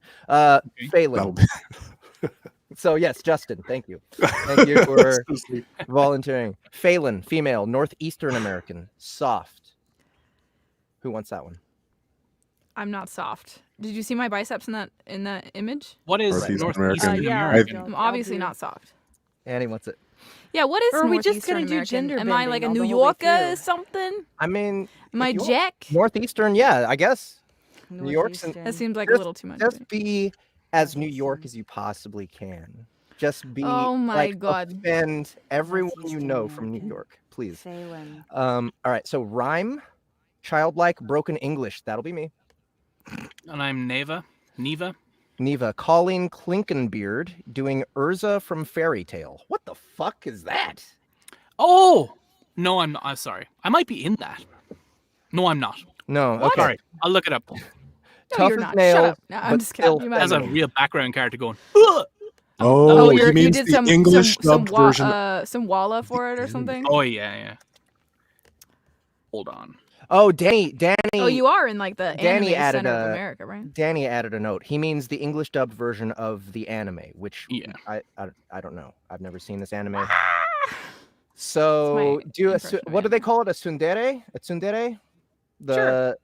Phelan. So yes, Justin, thank you. Thank you for volunteering. Phelan, female, Northeastern American, soft. Who wants that one? I'm not soft. Did you see my biceps in that image? What is Northeast Northeastern American. yeah, American? I I'm obviously not soft. Annie wants it. Yeah, what is Or are we just Northeastern gonna do American? gender Am I like a bending New all the way Yorker or through? something? I mean, Am I if you want- Jack? Northeastern, yeah, I guess. New York's in- Northeastern. That seems like a Just- little too much. Just be as New York as you possibly can. Just be. Oh my like, God. Offend everyone you Northeastern know from New American. York, please. Phelan. All right. So rhyme, childlike, broken English. That'll be me. And I'm Neva. Neva, Colleen Klinkenbeard, doing Urza from Fairy Tale. What the fuck is that? Oh! No, I'm not. I'm sorry. I might be in that. No, I'm not. No. What? Okay. Sorry. I'll look it up. No, Tough you're as not. Shut nails, up. No, I'm but just still kidding. You might Has a be. real background character going. "Ugh!" Oh, you he means did the English dubbed version. some walla for it or something. Oh yeah. Hold on. Oh, Danny. Oh, you are in like the Danny anime added center of a- America, right? Danny added a note. He means the English dubbed version of the anime, which Yeah. I don't know. I've never seen this anime. So That's do my a impression of what do they anime. call it? A tsundere? A tsundere? Sure.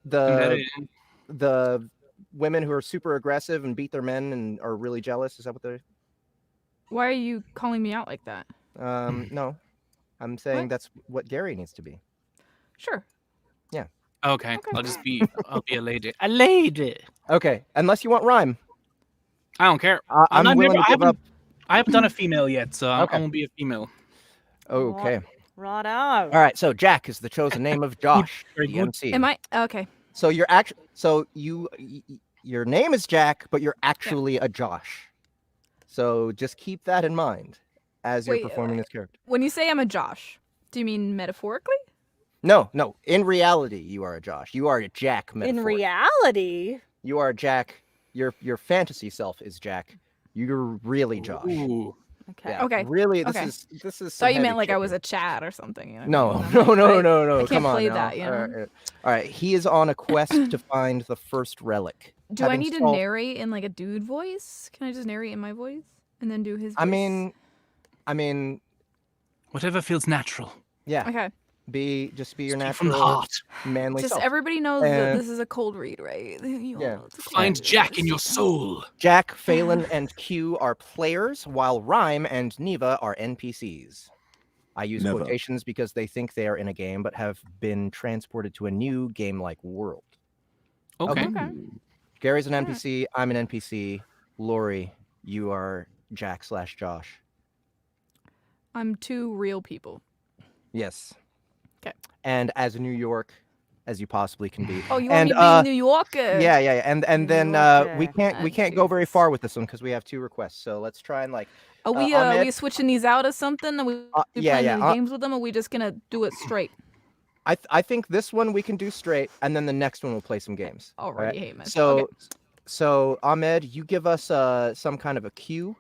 The women who are super aggressive and beat their men and are really jealous. Is that what they're? Why are you calling me out like that? No, I'm saying What? that's what Gary needs to be. Sure. Okay. Okay. I'll be a lady. A lady. Okay, unless you want rhyme. I don't care. I'm not willing never- to give up. I haven't done a female yet, so Okay. I won't be a female. Okay. Right out. All right. So Jack is the chosen name of Josh, Very the good. MC. Am I okay? So your name is Jack, but you're actually a Josh. So just keep that in mind as you're Wait, performing this character. When you say I'm a Josh, do you mean metaphorically? No. In reality, you are a Josh. You are a Jack. In metaphorically. reality, you are Jack. Your fantasy self is Jack. You're really Josh. Ooh. okay. Yeah, Okay, Really, okay. this is. Thought some you meant heavy like I shit was here. a Chad or something. You know? No. I'm not, right? Come on. play now. that, you know? All right. He is on a quest to find the first relic. Do I Having need to solved- narrate in like a dude voice? Can I just narrate in my voice and then do his? I voice? mean, Whatever feels natural. yeah. Okay. Be your Speak from the natural, heart. manly Just self. everybody knows that And- this is a cold read, right? Yeah. It's a cold Find read. Jack in your soul. Jack, Phelan, and Q are players, while Rhyme and Neva are NPCs. I use Neva. quotations because they think they are in a game, but have been transported to a new game-like world. Okay. Okay. Gary's an NPC. I'm an NPC. Lori, you are Jack/Josh. I'm two real people. Yes. 'Kay. And as New York as you possibly can be. Oh, you want And, me to be New Yorker? Yeah. And then we Yorker. can't go very far with this one because we have 2 requests. So let's try and like. Are we Ahmed? switching these out or something? Are we Yeah, playing yeah. any games with them? Or are we just gonna do it straight? I think this one we can do straight, and then the next one we'll play some games. Already hate myself. So, Okay. so Ahmed, you give us some kind of a cue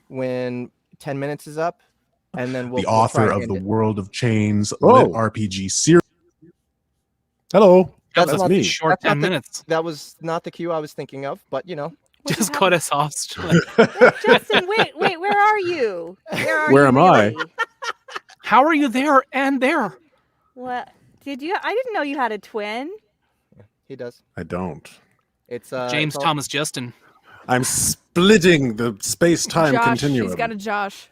when 10 minutes is up, and then we'll. The we'll author try and of end the it. World of Chains Oh. LitRPG series. Hello, That's that's not me. Short That's not 10 the- minutes. That was not the cue I was thinking of, but you know. Just cut us off. Justin, wait, where are you? Where am I? How are you there and there? What? Did you? I didn't know you had a twin. He does. I don't. It's James it's all- Thomas Justin. I'm splitting the space-time Josh, continuum. he's got a Josh.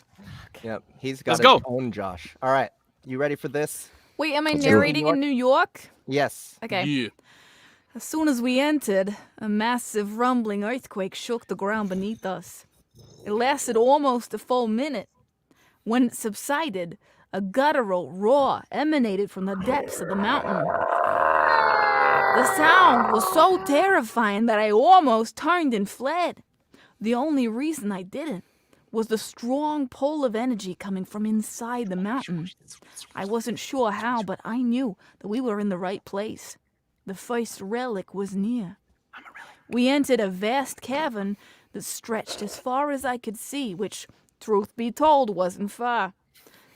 Yep, he's got Let's his go. own Josh. All right, you ready for this? Wait, am I Let's go. narrating in New York? Yes. Okay. Yeah. As soon as we entered, a massive rumbling earthquake shook the ground beneath us. It lasted almost a full minute. When it subsided, a guttural roar emanated from the depths of the mountain. The sound was so terrifying that I almost turned and fled. The only reason I didn't was the strong pull of energy coming from inside the mountain. I wasn't sure how, but I knew that we were in the right place. The first relic was near. We entered a vast cavern that stretched as far as I could see, which, truth be told, wasn't far.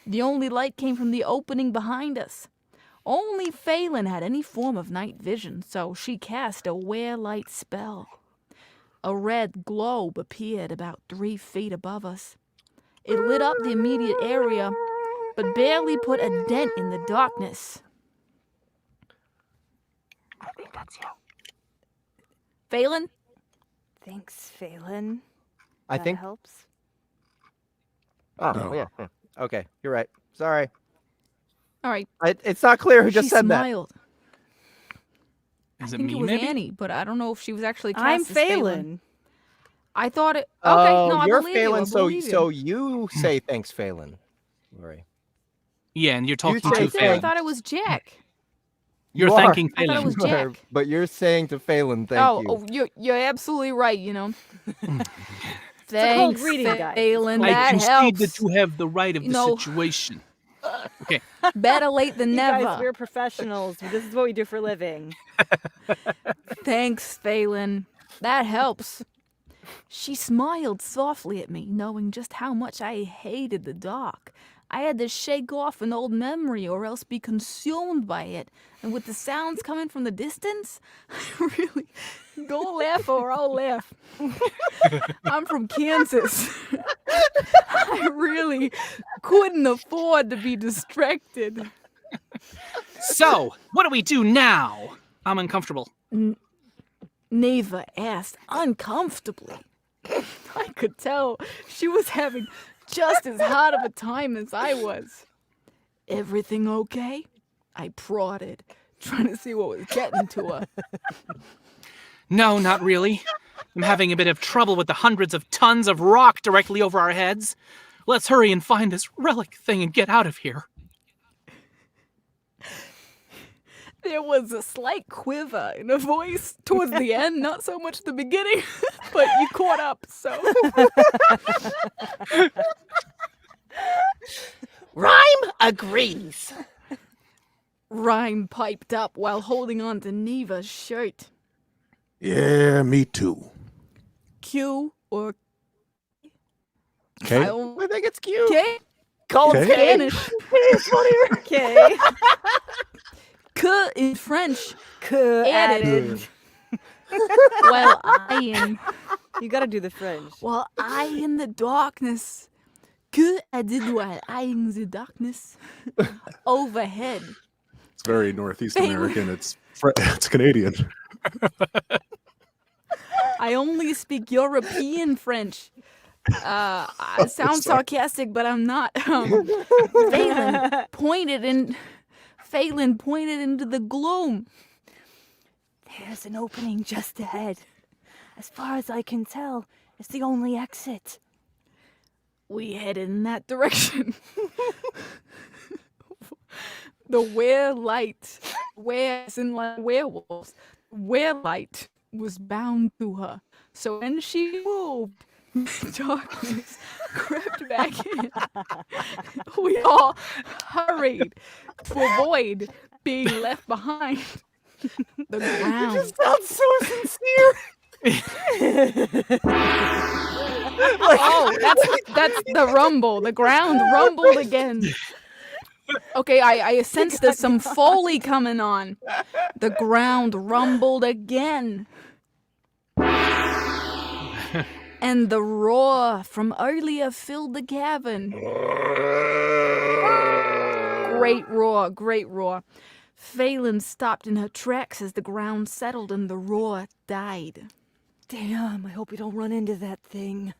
The only light came from the opening behind us. Only Phelan had any form of night vision, so she cast a wear-light spell. A red globe appeared about 3 feet above us. It lit up the immediate area, but barely put a dent in the darkness. I think that's you. Phelan? Thanks, Phelan. I That think. helps. Oh, No. yeah. Okay, you're right. Sorry. All right. It's not clear who just she said that. smiled. Is I it think me, it was maybe? Annie, but I don't know if she was actually cast I'm as Phelan. Phelan. I thought it. Okay, Oh, no, I you're believe you. I Phelan, so believe you. so you say thanks, Phelan. Lori. Yeah, and you're talking say to I did. I Phelan. thought it was Jack. You're You are. thanking I thought it Phelan. was Jack. But you're saying to Phelan, thank Oh, you. oh, you're absolutely right. You know. a Thanks, cold reading, guys. Phelan. I That concede helps. that you have the right of You the know- situation. Okay. Better late than You never. guys, we're professionals. This is what we do for a living. Thanks, Phelan. That helps. She smiled softly at me, knowing just how much I hated the dark. I had to shake off an old memory or else be consumed by it. And with the sounds coming from the distance, I really... Don't laugh or I'll laugh. I'm from Kansas. I really couldn't afford to be distracted. So, what do we do now? I'm uncomfortable. Neva asked uncomfortably. I could tell she was having just as hard of a time as I was. Everything okay? I prodded, trying to see what was getting to her. No, not really. I'm having a bit of trouble with the hundreds of tons of rock directly over our heads. Let's hurry and find this relic thing and get out of here. There was a slight quiver in her voice towards the end, not so much the beginning, but you caught up, so. Rhyme agrees. Rhyme piped up while holding on to Neva's shirt. Yeah, me too. Q or Okay. I think it's cute. K? Call him Okay. K. Spanish. Okay. K in French. Added. While I in You gotta do the French. While I in the darkness. Que I did while I in the darkness. Overhead. It's very Northeast Phelan. American. It's Canadian. I only speak European French. I sound sarcastic, but I'm not. Phelan pointed into the gloom. There's an opening just ahead. As far as I can tell, it's the only exit. We headed in that direction. The light, as in like werewolves, light was bound to her. So when she moved, darkness crept back in. We all hurried to avoid being left behind. The ground. Sounds so sincere. Oh, that's the rumble. The ground rumbled again. Okay, I sensed there's some Foley coming on. The ground rumbled again. and the roar from earlier filled the cavern. Great roar, great roar. Phelan stopped in her tracks as the ground settled and the roar died. Damn, I hope we don't run into that thing.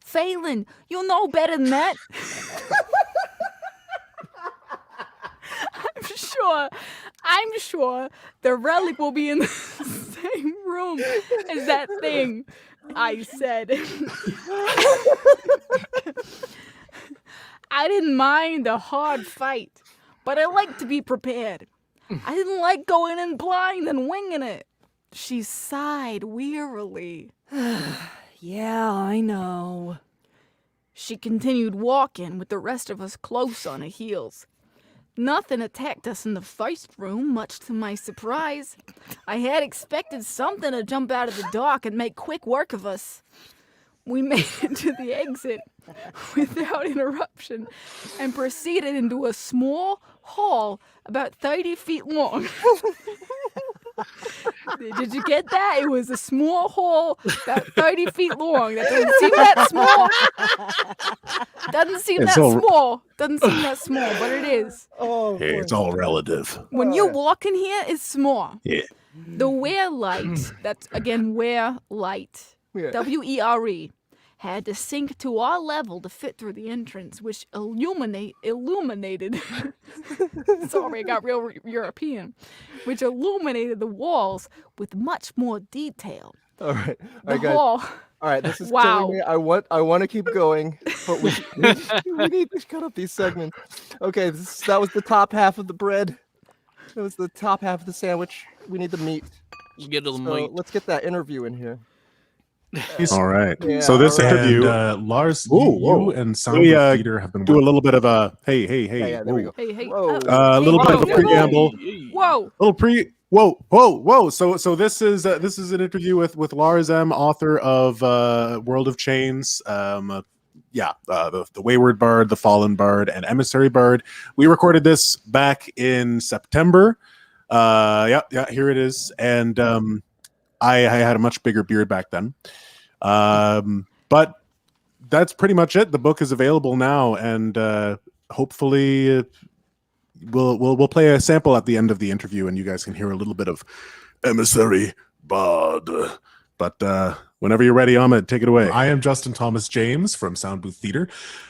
Phelan, you'll know better than that. I'm sure the relic will be in the same room as that thing, I said. I didn't mind the hard fight, but I like to be prepared. I didn't like going in blind and winging it. She sighed wearily. Yeah, I know. She continued walking with the rest of us close on her heels. Nothing attacked us in the first room, much to my surprise. I had expected something to jump out of the dark and make quick work of us. We made it to the exit without interruption and proceeded into a small hall about 30 feet long. Did you get that? It was a small hall about 30 feet long. That doesn't seem that small. Doesn't seem that small, but it is. Oh, hey, it's all relative. When you walk in here, it's small. Yeah. The wear light, that's again wear light, W-E-R-E, had to sink to our level to fit through the entrance, which illuminated. Sorry, I got real European. Which illuminated the walls with much more detail. All right, The guys. hall. All right, this is Wow. killing me. I want to keep going, but we need to cut up these segments. Okay, that was the top half of the bread. That was the top half of the sandwich. We need the meat. You get a little So meat. let's get that interview in here. All right. Yeah, So this all right. interview, Lars, Whoa, you and Soundbooth Theater have been do a working. little bit of a hey. Yeah, there we go. Hey. Whoa. A little bit of a Whoa. preamble. Whoa. Little whoa. So this is an interview with Lars M, author of World of Chains, the Wayward Bard, the Fallen Bard, and Emissary Bard. We recorded this back in September. Here it is. And I had a much bigger beard back then. But that's pretty much it. The book is available now, and hopefully we'll play a sample at the end of the interview, and you guys can hear a little bit of Emissary Bard. But whenever you're ready, Ahmed, take it away. I am Justin Thomas James from Soundbooth Theater.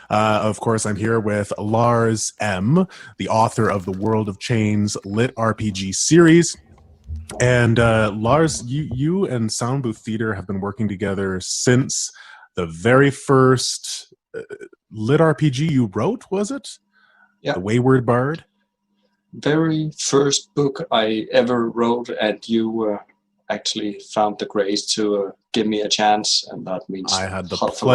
Of course, I'm here with Lars M, the author of the World of Chains LitRPG series. And Lars, you and Soundbooth Theater have been working together since the very first LitRPG you wrote, was it? Yeah. The Wayward Bard? Very first book I ever wrote, and you actually found the grace to give me a chance, and that means I had the a lot for me.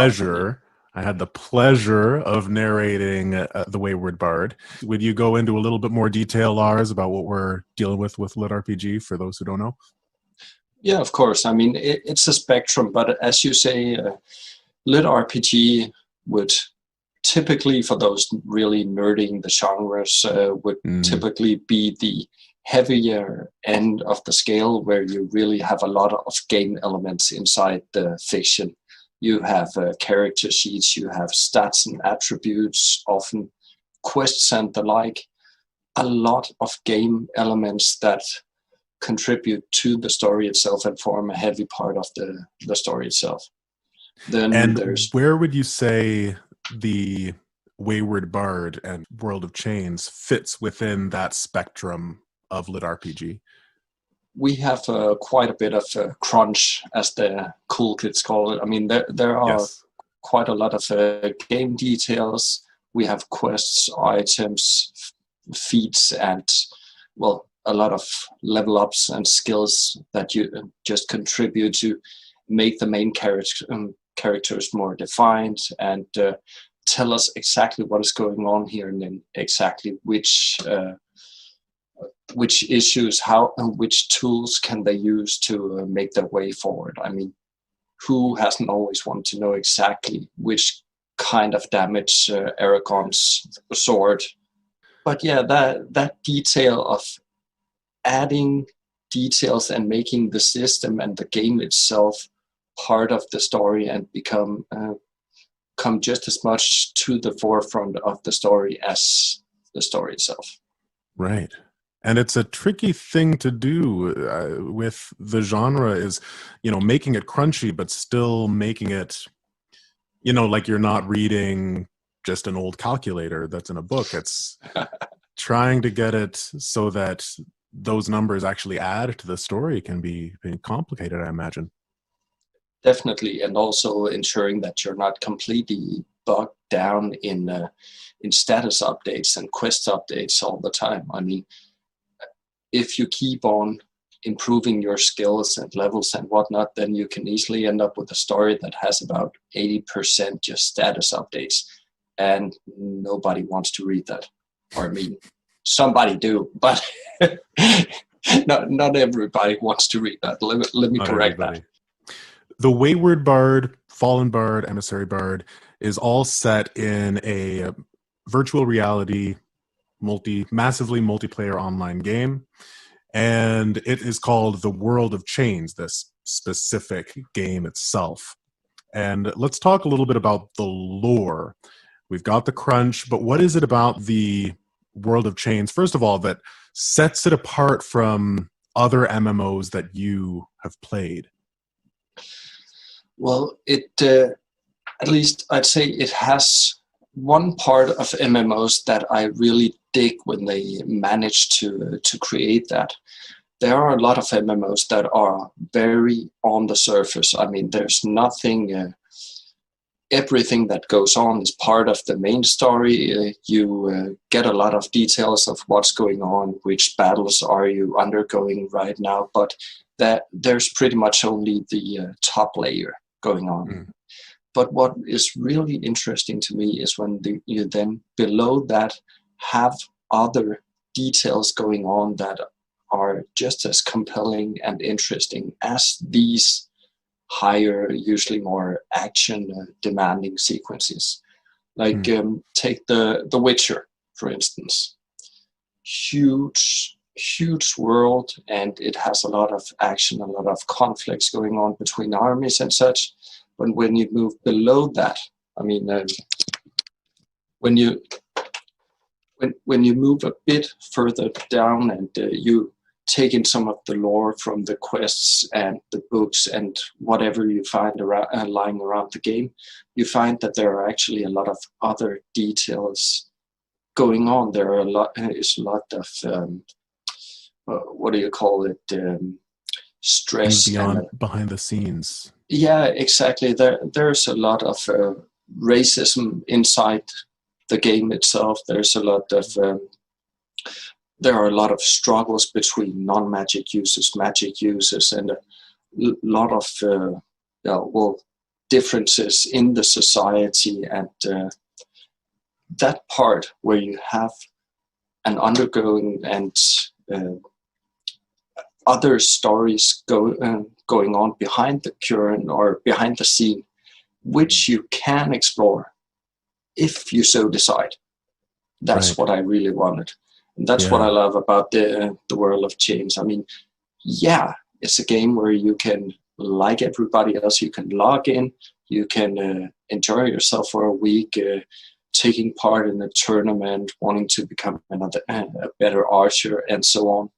pleasure of narrating The Wayward Bard. Would you go into a little bit more detail, Lars, about what we're dealing with LitRPG for those who don't know? Yeah, of course. I mean, it's a spectrum, but as you say, LitRPG would typically, for those really nerding the genres, would typically be the heavier end of the scale, where you really have a lot of game elements inside the fiction. You have character sheets, you have stats and attributes, often quests and the like. A lot of game elements that contribute to the story itself and form a heavy part of the story itself. Then where would you say the Wayward Bard and World of Chains fits within that spectrum of LitRPG? We have quite a bit of crunch, as the cool kids call it. I mean, there are quite a lot of game details. We have quests, items, feats, and, well, a lot of level ups and skills that you just contribute to make the main characters more defined and tell us exactly what is going on here, and then exactly which issues, which tools can they use to make their way forward. I mean, who hasn't always wanted to know exactly which kind of damage Aragon's sword? But yeah, that detail of adding details and making the system and the game itself part of the story and come just as much to the forefront of the story as the story itself. Right. And it's a tricky thing to do with the genre is, making it crunchy, but still making it, like you're not reading just an old calculator that's in a book. It's trying to get it so that those numbers actually add to the story can be complicated, I imagine. Definitely, and also ensuring that you're not completely bogged down in status updates and quest updates all the time. I mean, if you keep on improving your skills and levels and whatnot, then you can easily end up with a story that has about 80% just status updates, and nobody wants to read that. Or I mean, somebody do, but not everybody wants to read that. Let me correct that. The Wayward Bard, Fallen Bard, Emissary Bard is all set in a virtual reality, massively multiplayer online game. And it is called The World of Chains, this specific game itself. And let's talk a little bit about the lore. We've got the crunch, but what is it about the World of Chains, first of all, that sets it apart from other MMOs that you have played? Well, at least I'd say it has one part of MMOs that I really dig when they manage to create that. There are a lot of MMOs that are very on the surface. I mean, there's nothing, everything that goes on is part of the main story. You get a lot of details of what's going on, which battles are you undergoing right now, but there's pretty much only the top layer going on. Mm. But what is really interesting to me is when you then below that have other details going on that are just as compelling and interesting as these higher, usually more action demanding sequences. Like take the Witcher, for instance. Huge world, and it has a lot of action, a lot of conflicts going on between armies and such. But when you move below that, I mean, when you move a bit further down and you take in some of the lore from the quests and the books and whatever you find around, lying around the game, you find that there are actually a lot of other details going on. There are is a lot of what do you call it? Stress behind the scenes. Yeah, exactly. There's a lot of racism inside the game itself. There's a lot of there are a lot of struggles between non-magic users, magic users, and a lot of differences in the society. And that part where you have an undergoing and other stories going on behind the curtain or behind the scene, which you can explore if you so decide. That's right. What I really wanted. And that's what I love about the World of Chains. I mean, yeah, it's a game where you can, like everybody else, you can log in, you can enjoy yourself for a week, taking part in a tournament, wanting to become a better archer, and so on.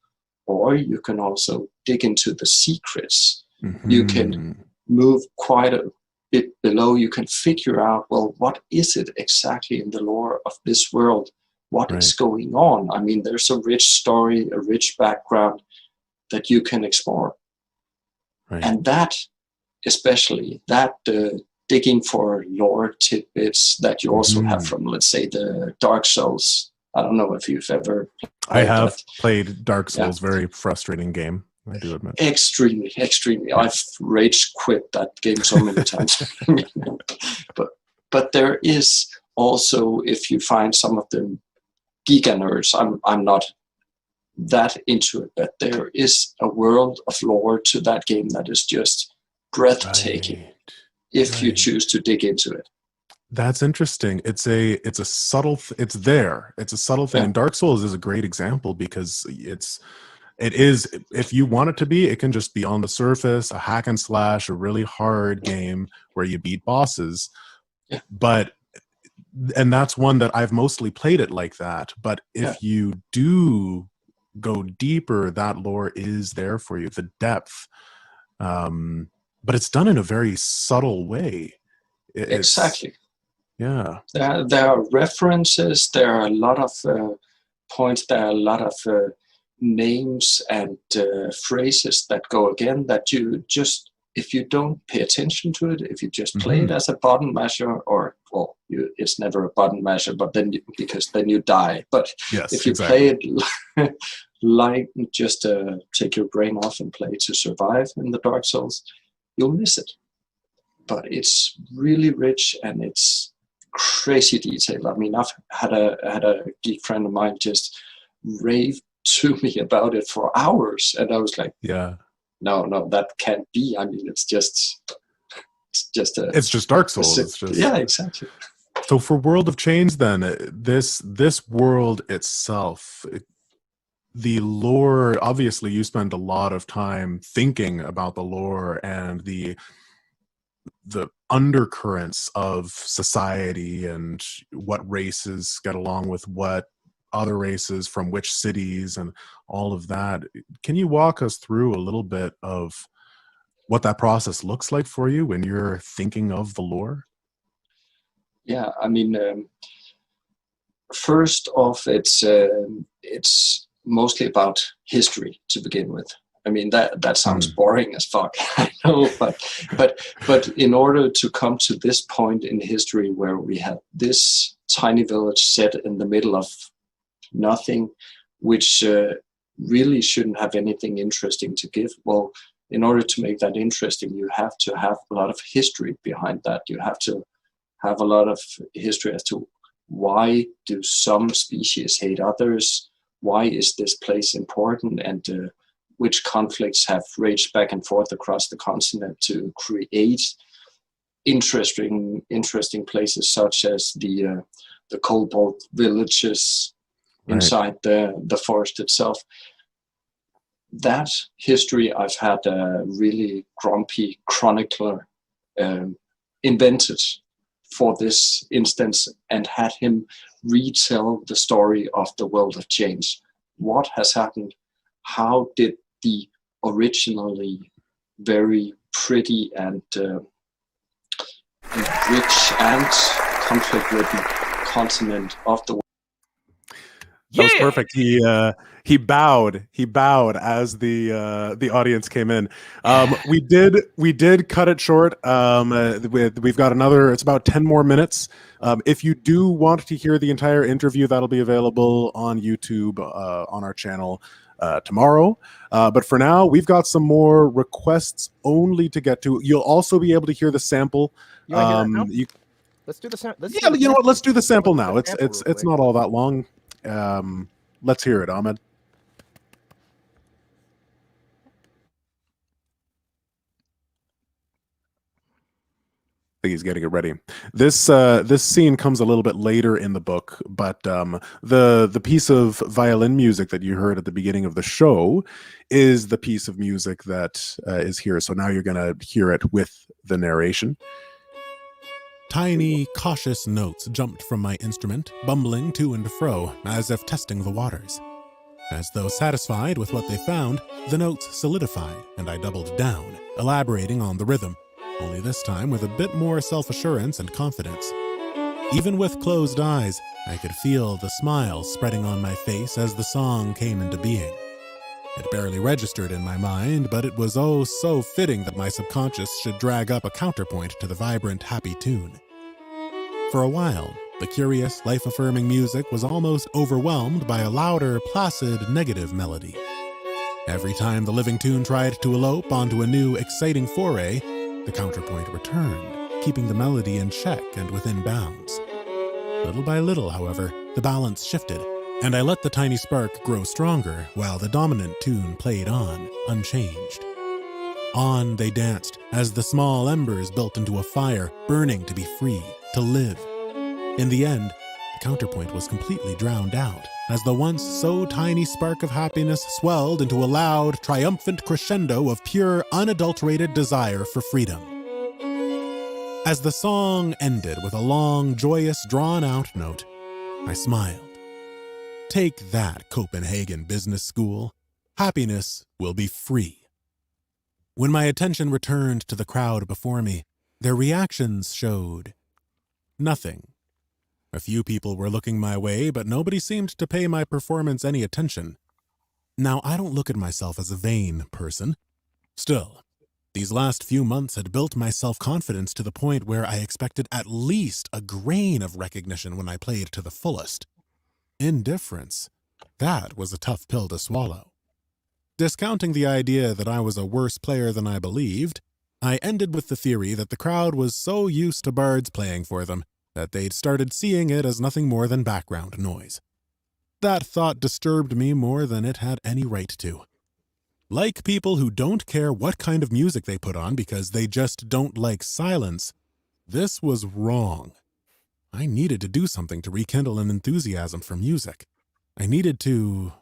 Or you can also dig into the secrets. Mm-hmm. You can move quite a bit below. You can figure out, well, what is it exactly in the lore of this world? What is going on? I mean, there's a rich story, a rich background that you can explore. Right. And that, especially, that digging for lore tidbits that you also have from, let's say, the Dark Souls. I don't know if you've ever I have played Dark Souls, very frustrating game, I do admit. Extremely. I've rage quit that game so many times. But there is also, if you find some of the giga nerds, I'm not that into it, but there is a world of lore to that game that is just breathtaking if you choose to dig into it. That's interesting. It's a subtle. It's there. It's a subtle thing. And Dark Souls is a great example because it's it is, if you want it to be, it can just be on the surface, a hack and slash, a really hard game where you beat bosses. Yeah. And that's one that I've mostly played it like that. But if you do go deeper, that lore is there for you, the depth. But it's done in a very subtle way. Exactly. Yeah. There are references, there are a lot of points, there are a lot of names and phrases that go again that you just, if you don't pay attention to it, if you just play it as a button masher, or it's never a button masher, but then because then you die. But if you play it like just take your brain off and play to survive in the Dark Souls, you'll miss it. But it's really rich and it's crazy detailed. I mean, I've had a geek friend of mine just rave to me about it for hours, and I was like, no, that can't be. I mean, it's just Dark Souls. Yeah, exactly. So for World of Chains, then this world itself, the lore. Obviously, you spend a lot of time thinking about the lore and the undercurrents of society and what races get along with what other races from which cities and all of that. Can you walk us through a little bit of what that process looks like for you when you're thinking of the lore? Yeah, I mean, first off, it's mostly about history to begin with. I mean, that sounds boring as fuck, I know, but in order to come to this point in history where we have this tiny village set in the middle of nothing, which really shouldn't have anything interesting to give. Well, in order to make that interesting, you have to have a lot of history behind that. You have to have a lot of history as to why do some species hate others? Why is this place important? And which conflicts have raged back and forth across the continent to create interesting places such as the Cobalt villages inside the forest itself. That history I've had a really grumpy chronicler invented for this instance and had him retell the story of the World of Chains. What has happened? How did the originally very pretty and rich and conflict-ridden continent of the world? That was perfect. He bowed as the audience came in. We did cut it short. We've got another. It's about 10 more minutes. If you do want to hear the entire interview, that'll be available on YouTube on our channel tomorrow. But for now, we've got some more requests only to get to. You'll also be able to hear the sample. Let's do the sample. You know what? Let's do the sample now. It's not all that long. Let's hear it, Ahmed. I think he's getting it ready. This scene comes a little bit later in the book, but the piece of violin music that you heard at the beginning of the show is the piece of music that is here. So now you're going to hear it with the narration. Tiny, cautious notes jumped from my instrument, bumbling to and fro, as if testing the waters. As though satisfied with what they found, the notes solidified, and I doubled down, elaborating on the rhythm, only this time with a bit more self-assurance and confidence. Even with closed eyes, I could feel the smile spreading on my face as the song came into being. It barely registered in my mind, but it was oh so fitting that my subconscious should drag up a counterpoint to the vibrant, happy tune. For a while, the curious, life-affirming music was almost overwhelmed by a louder, placid, negative melody. Every time the living tune tried to elope onto a new, exciting foray, the counterpoint returned, keeping the melody in check and within bounds. Little by little, however, the balance shifted, and I let the tiny spark grow stronger while the dominant tune played on, unchanged. On they danced as the small embers built into a fire, burning to be free, to live. In the end, counterpoint was completely drowned out, as the once so tiny spark of happiness swelled into a loud, triumphant crescendo of pure, unadulterated desire for freedom. As the song ended with a long, joyous, drawn-out note, I smiled. Take that, Copenhagen Business School. Happiness will be free. When my attention returned to the crowd before me, their reactions showed nothing. A few people were looking my way, but nobody seemed to pay my performance any attention. Now, I don't look at myself as a vain person. Still, these last few months had built my self-confidence to the point where I expected at least a grain of recognition when I played to the fullest. Indifference. That was a tough pill to swallow. Discounting the idea that I was a worse player than I believed, I ended with the theory that the crowd was so used to bards playing for them that they'd started seeing it as nothing more than background noise. That thought disturbed me more than it had any right to. Like people who don't care what kind of music they put on because they just don't like silence, this was wrong. I needed to do something to rekindle an enthusiasm for music. I needed to...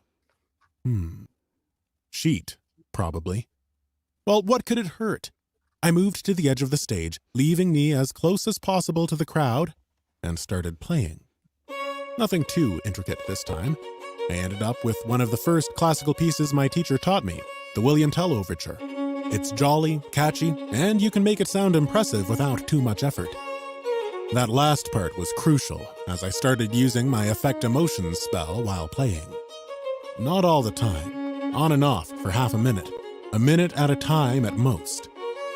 cheat, probably. Well, what could it hurt? I moved to the edge of the stage, leaving me as close as possible to the crowd, and started playing. Nothing too intricate this time. I ended up with one of the first classical pieces my teacher taught me, the William Tell Overture. It's jolly, catchy, and you can make it sound impressive without too much effort. That last part was crucial, as I started using my Affect Emotions spell while playing. Not all the time, on and off for half a minute at a time at most.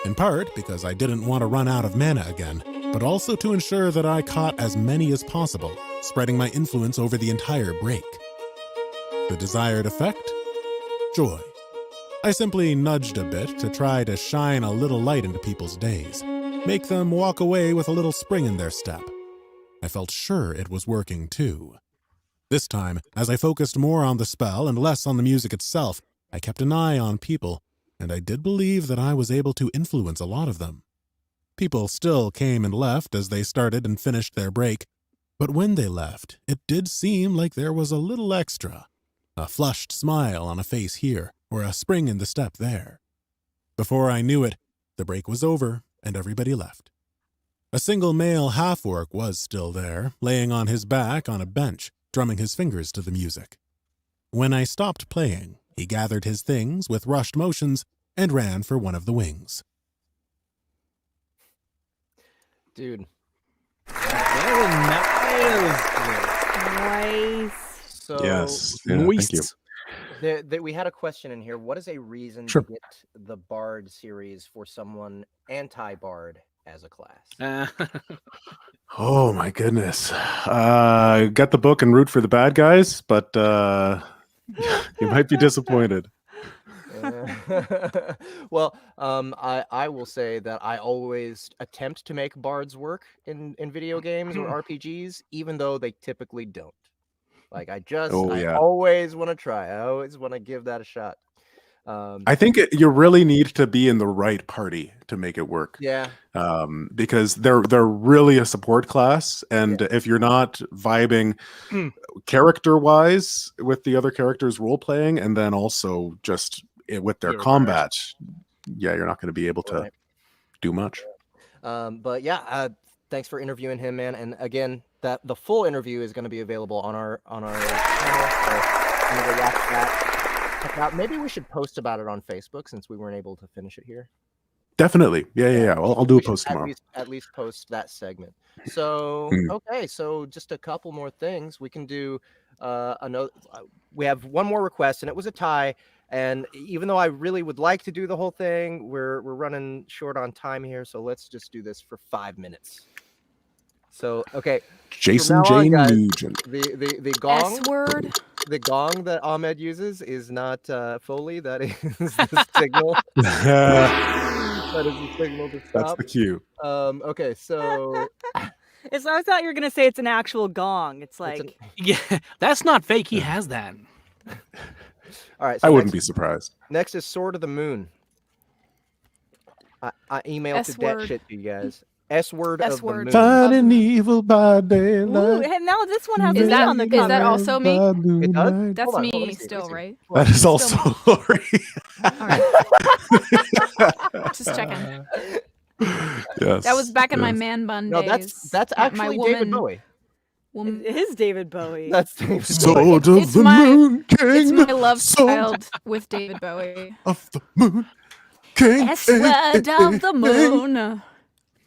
In part because I didn't want to run out of mana again, but also to ensure that I caught as many as possible, spreading my influence over the entire break. The desired effect? Joy. I simply nudged a bit to try to shine a little light into people's days, make them walk away with a little spring in their step. I felt sure it was working too. This time, as I focused more on the spell and less on the music itself, I kept an eye on people, and I did believe that I was able to influence a lot of them. People still came and left as they started and finished their break, but when they left, it did seem like there was a little extra. A flushed smile on a face here, or a spring in the step there. Before I knew it, the break was over and everybody left. A single male half-orc was still there, laying on his back on a bench, drumming his fingers to the music. When I stopped playing, he gathered his things with rushed motions and ran for one of the wings. Dude. Nice. So, yes. Yeah, thank you. We had a question in here. What is a reason Sure. to get the Bard series for someone anti-Bard as a class? Oh my goodness. Get the book and root for the bad guys, but you might be disappointed. Well, I will say that I always attempt to make bards work in video games or RPGs, even though they typically don't. Like I always want to try. I always want to give that a shot. I think you really need to be in the right party to make it work. Yeah. Because they're really a support class, and if you're not vibing character-wise with the other characters' role playing, and then also just with their combat, you're not going to be able to do much. But yeah, thanks for interviewing him, man. And again, that the full interview is going to be available on our channel. So I'm going to watch that. Maybe we should post about it on Facebook since we weren't able to finish it here. Definitely. Yeah. I'll do a post tomorrow. At least post that segment. So, okay. So just a couple more things. We can do another. We have one more request, and it was a tie. And even though I really would like to do the whole thing, we're running short on time here. So let's just do this for 5 minutes. So, okay. Jason J. Nugent. The gong. S-word. The gong that Ahmed uses is not Foley. That is the signal. That is the signal to stop. That's the cue. Okay, so I thought you were gonna say it's an actual gong. It's like Yeah, that's not fake. He has that. All right. So I wouldn't be surprised. Next is Sword of the Moon. I emailed that shit to you guys. S-word of the S-word. moon. Finding evil by Ooh, daylight. and now this one has Is me that- on the is cover. that also me? It does? That's Hold on, me let me see, still, let me see. right? That is Still also me. Lori. All right. Just checking. Yes. That was back in my yes. man bun No, days. that's at my actually David woman- Bowie. woman- It is David Bowie. That's David Bowie. Sword of It's the my- Moon King. It's my love Sword child with David Bowie. of the Moon King. S-word of the moon.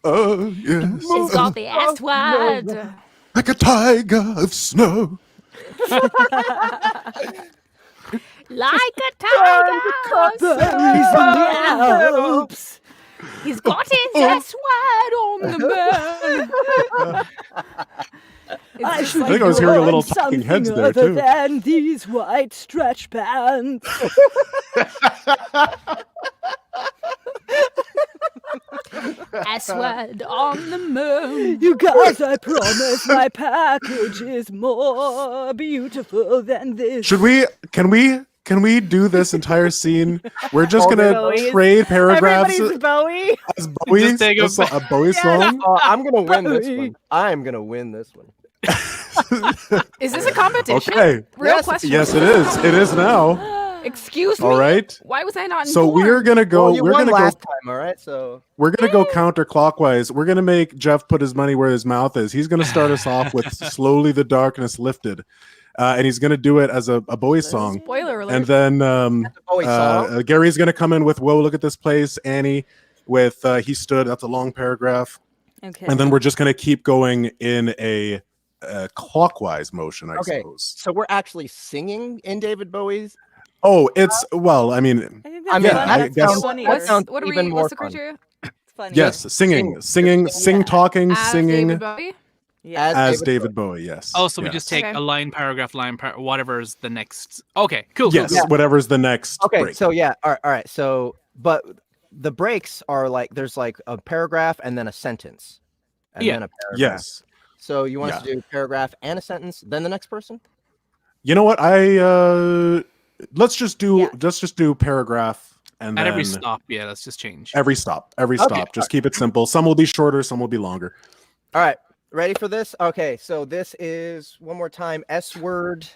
Oh, yes. She's got the S-word. Like a tiger of snow. Like a tiger. Berries in the Alps. He's got his S-word on the moon. I It's should I think I was hearing a little want Talking Heads something there, other too. than these white stretch pants. S-word on the moon. You guys, I promise my package is more beautiful than this. Can we do this entire scene? We're just All gonna Bowie's. trade paragraphs Everybody's Bowie. as Bowie, Just take a- a Bowie song. I'm gonna win this Bowie. one. I'm gonna win this one. Is this a competition? Okay. Real Yes, question. Yes, it is. It is now. Excuse me. All right. Why was I not So informed? we're gonna go. Well, you we're won gonna last go. time, all right? So We're gonna go counterclockwise. We're gonna make Jeff put his money where his mouth is. He's gonna start us off with "Slowly the Darkness Lifted," and he's gonna do it as a Bowie song. Spoiler alert. And then Bowie song. Gary's gonna come in with "Whoa, look at this place." Annie with "He Stood." That's a long paragraph. Okay. And then we're just gonna keep going in a clockwise motion, I Okay. suppose. So we're actually singing in David Bowie's. Oh, it's well. I mean, I think I that's mean, fun. I That's guess- funnier. that sounds what are even we? more What's the fun. criteria? It's funnier. yes, sing, talking, As singing David Bowie? Yeah. as David Bowie. Yes. Oh, so we yes. just take Okay. a line, paragraph, whatever's the next. Okay, cool. Yes, Cool, cool. whatever's the next. Okay, break. so yeah, all right. So, but the breaks are like there's like a paragraph and then a sentence, and Yeah. then a paragraph. Yes. So you want us to do paragraph and a sentence, then the next person? You know what? Let's just do paragraph and At then every stop, yeah, let's just change. Every stop. Okay. Just keep it simple. Some will be shorter, some will be longer. All right, ready for this? Okay, so this is one more time. S-word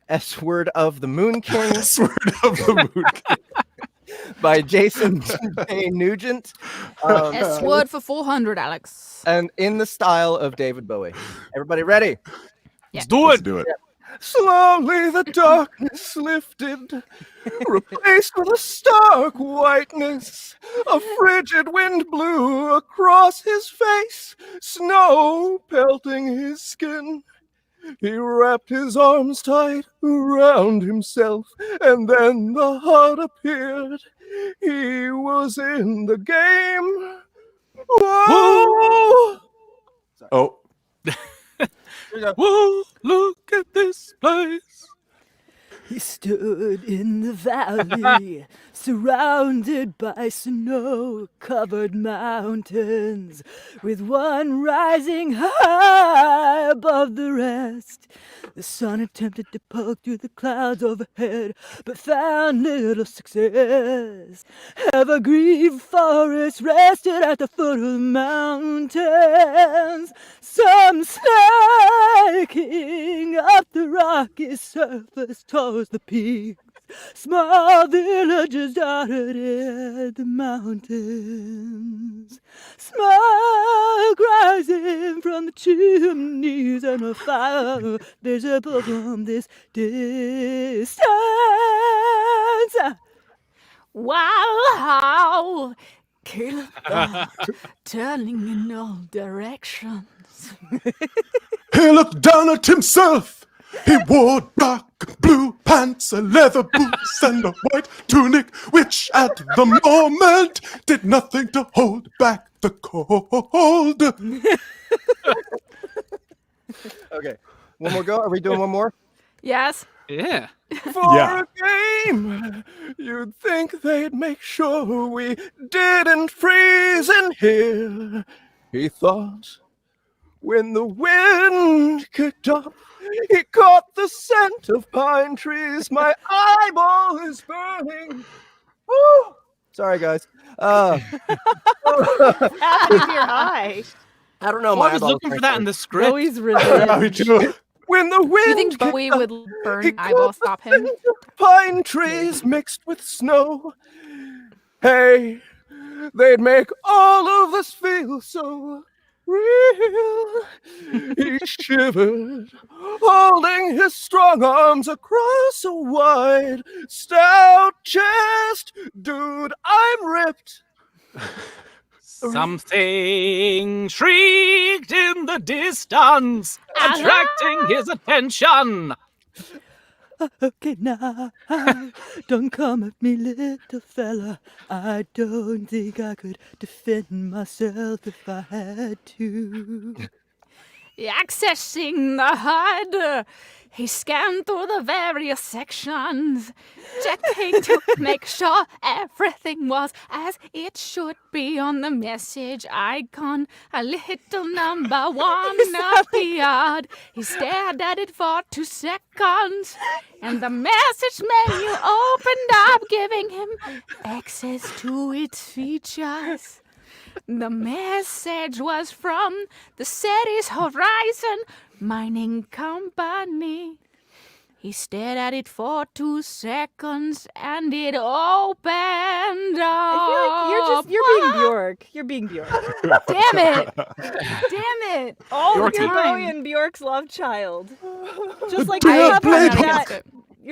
of the Moon King. S-word of the Moon King. By Jason J. Nugent. S-word for 400, Alex. And in the style of David Bowie. Everybody ready? Let's do Let's it. do it. Slowly the darkness lifted, replaced with a stark whiteness. A frigid wind blew across his face, snow pelting his skin. He wrapped his arms tight around himself, and then the heart appeared. He was in the game. Whoa! Oh. Whoa, look at this place. He stood in the valley, surrounded by snow-covered mountains, with one rising high above the rest. The sun attempted to poke through the clouds overhead, but found little success. Evergreen forests rested at the foot of the mountains, some snaking up the rocky surface towards the peaks. Small villages dotted at the mountains. Smoke rising from the chimneys and a fire visible from this distance. Wow! Caleb turning in all directions. He looked down at himself. He wore dark blue pants, a leather boots, and a white tunic, which at the moment did nothing to hold back the cold. Okay, one more go. Are we doing one more? Yes. Yeah. For Yeah. a game, you'd think they'd make sure we didn't freeze in here. He thought when the wind kicked up, he caught the scent of pine trees. My eyeball is burning. Ooh. Sorry, guys. Happened if you're high. I don't know. Well, My I was eyeballs looking for are that in the script. Bowie's revenge. When the wind You think Bowie would burn eyeball stop him? pine trees mixed with snow. Hey, they'd make all of this feel so real. He shivered, holding his strong arms across a wide, stout chest. Dude, I'm ripped. Something shrieked in the distance, attracting his attention. Okay, now, don't come at me, little fella. I don't think I could defend myself if I had to. Accessing the HUD, he scanned through the various sections, checking to make sure everything was as it should be on the message icon. A little number 1 appeared. He stared at it for 2 seconds, and the message menu opened up, giving him access to its features. The message was from the Ceres Horizon Mining Company. He stared at it for 2 seconds and it opened up. I feel like you're being Bjork. You're being Bjork. Damn it! Damn it! Oh, Bjorky. you're Bowie and Bjork's love child. Just like Dear I have Blade that. Hawk.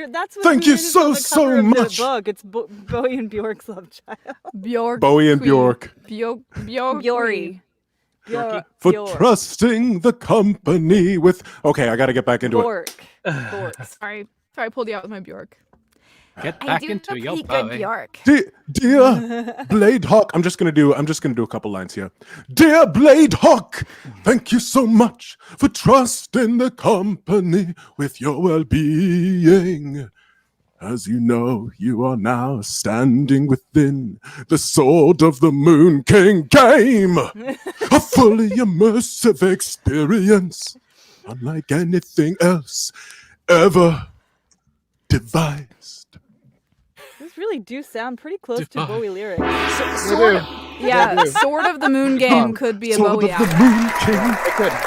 That's what Thank it you is so, on the so cover of much. The book. It's Bowie and Bjork's love child. Bjork. Bowie and Queen. Bjork. Bjorky. For trusting the company with. Okay, I got to get back into it. Bjork. Sorry, I pulled you out with my Bjork. Get back into your Bowie. Bjork. Dear Blade Hawk, I'm just gonna do a couple lines here. Dear Blade Hawk, thank you so much for trusting the company with your well-being. As you know, you are now standing within the Sword of the Moon King game, a fully immersive experience, unlike anything else ever devised. These really do sound pretty close to Bowie lyrics. Sword of the Moon game could be a Sword Bowie of the album. Moon King.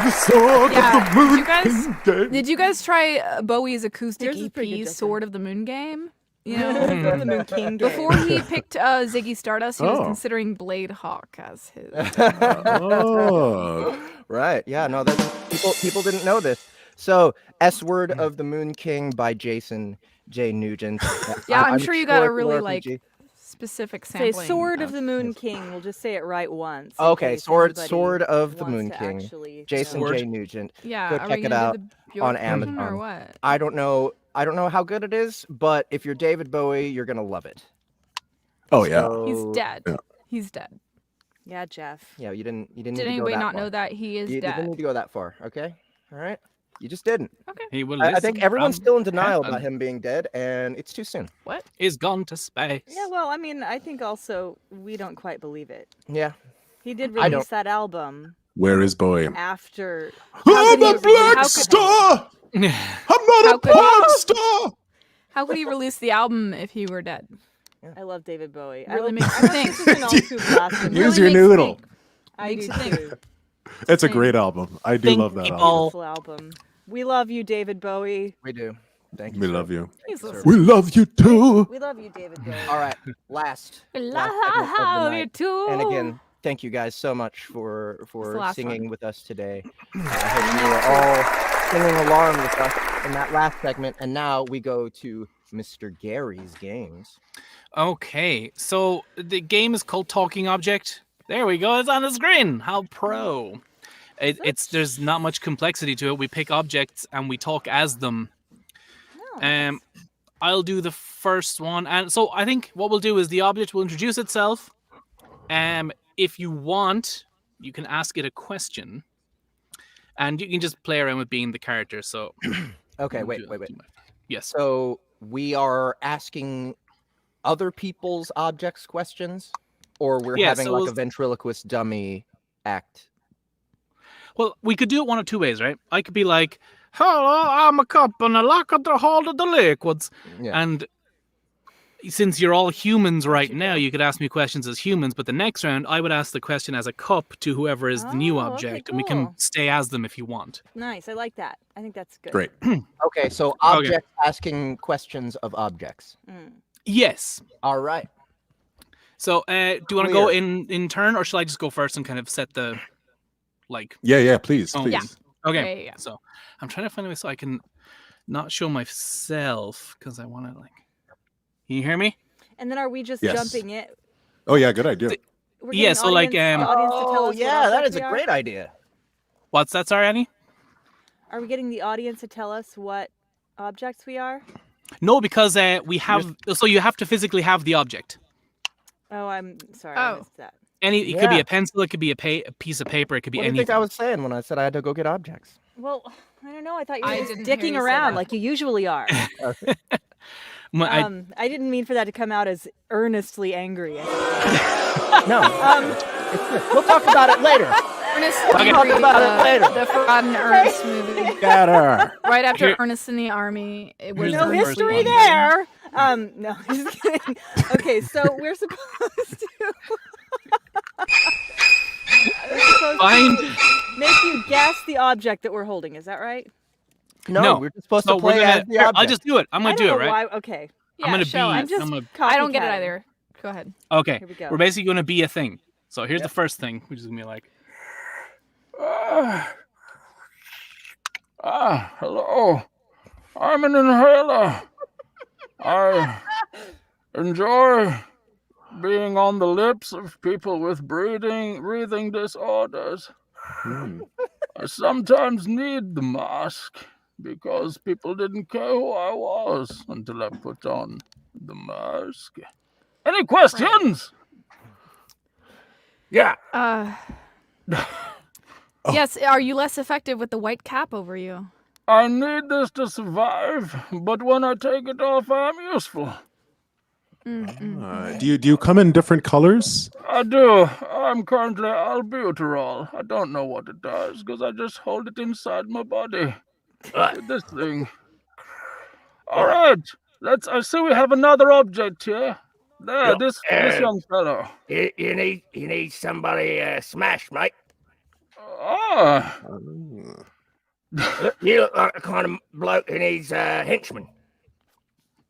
The Sword of the Moon King game. Did you guys try Bowie's acoustic Yours is pretty EP, good, Sword of the Moon game? You Sword know, of the Moon King game. before he picked Ziggy Stardust, he was Oh. considering Blade Hawk as his. Oh. Right. Yeah. No, that people didn't know this. So, S-Word of the Moon King by Jason J. Nugent. Yeah, I'm sure you got a it's really LitRPG. specific Say sampling. Sword of the Moon King. We'll just say it right once. in Okay, case Sword anybody of the wants Moon to King. actually Jason know. J. Nugent. Yeah, Go are check we it gonna out do the Bjork on version Amazon. or what? I don't know how good it is, but if you're David Bowie, you're gonna love it. Oh yeah. He's dead. Yeah. He's dead. Yeah, Jeff. Yeah, you didn't need Did to go anybody that not far. know that he is You didn't dead? need to go that far. Okay. All right. You just didn't. Okay. He will I think listen everyone's from still in denial heaven. about him being dead, and it's too soon. What? Is gone to space. Yeah, well, I mean, I think also we don't quite believe it. Yeah. He did I release don't. that album Where is Bowie? after. I'm could a he- black how could- star. I'm not How a could- porn star. How could he release the album if he were dead? I love David Bowie. Really I makes love, you I think. think this is an all too blasphemous. Use Really your makes you noodle. think. I Makes do you think. too. It's a Think. great album. I do Think love that people. album. Beautiful album. We love you, David Bowie. We do. Thank you. We sir. love you. He's Sir. listening. We love you too. We love you, David Bowie. All right. Last segment of the Love you night. too. And again, thank you guys so much for the last singing one. with us today. I hope you were all singing along with us in that last segment. And now we go to Mr. Gary's games. Okay, so the game is called Talking Object. There we go. It's on the screen. How pro! There's not much complexity to it. We pick objects and we talk as them. I'll do the first one, and so I think what we'll do is the object will introduce itself. If you want, you can ask it a question, and you can just play around with being the character. So, Okay, wait. Yes. So we are asking other people's objects questions, or we're Yeah, having so like we'll- a ventriloquist dummy act. Well, we could do it one of two ways, right? I could be like, "Hello, I'm a cup and I lock up the hold of the liquids," Yeah. and since you're all humans right now, you could ask me questions as humans, but the next round, I would ask the question as a cup to whoever is the new object, and we can stay as them if you want. Nice. I like that. I think that's good. Great. Okay, so objects asking questions of objects. Yes. All right. So, do you want to go in turn, or shall I just go first and kind of set the, like... Yeah, please, please. Yeah. Okay, Yeah. So I'm trying to find a way so I can not show myself, because I want to, like... Can you hear me? And then are we just Yes. jumping it? Oh, yeah, good idea. We're Yeah, getting so like... the audience to tell us what yeah, that object is a we are? great idea. What's that, sorry, Annie? Are we getting the audience to tell us what objects we are? No, because we have... So you have to physically have the object. Oh, I'm sorry. I missed that. It could be a pencil, it could be a piece of paper, it could be What do you anything. think I was saying when I said I had to go get objects? Well, I don't know. I thought you I were just didn't hear dicking you say around that. like you usually are. I didn't mean for that to come out as earnestly angry. No. We'll talk about it later. Ernest, We'll talk about it later. The forgotten Ernest movie. Got her. Right after Here- Ernest in the Army, it was No the first history one. there. No, just kidding. Okay, so we're supposed to. Find... Make you guess the object that we're holding. Is that right? No, we're just supposed to play we're gonna, as the object. I'll just do it. I'm I going to don't do it, know right? why. Okay. Yeah, I'm going to show be... us. I'm just. I don't get it copycatting. either. Go ahead. Okay, Here we go. we're basically going to be a thing. So here's the first thing, which is going to be like... Hello. I'm an inhaler. I enjoy being on the lips of people with breathing disorders. I sometimes need the mask because people didn't care who I was until I put on the mask. Any questions? Yeah. Yes, are you less effective with the white cap over you? I need this to survive, but when I take it off, I'm useful. Do you come in different colors? I do. I'm currently albuterol. I don't know what it does because I just hold it inside my body. This thing. All right. I see we have another object here. There, this young fellow. You need somebody smashed, mate. Ah. You look like the kind of bloke who needs henchmen.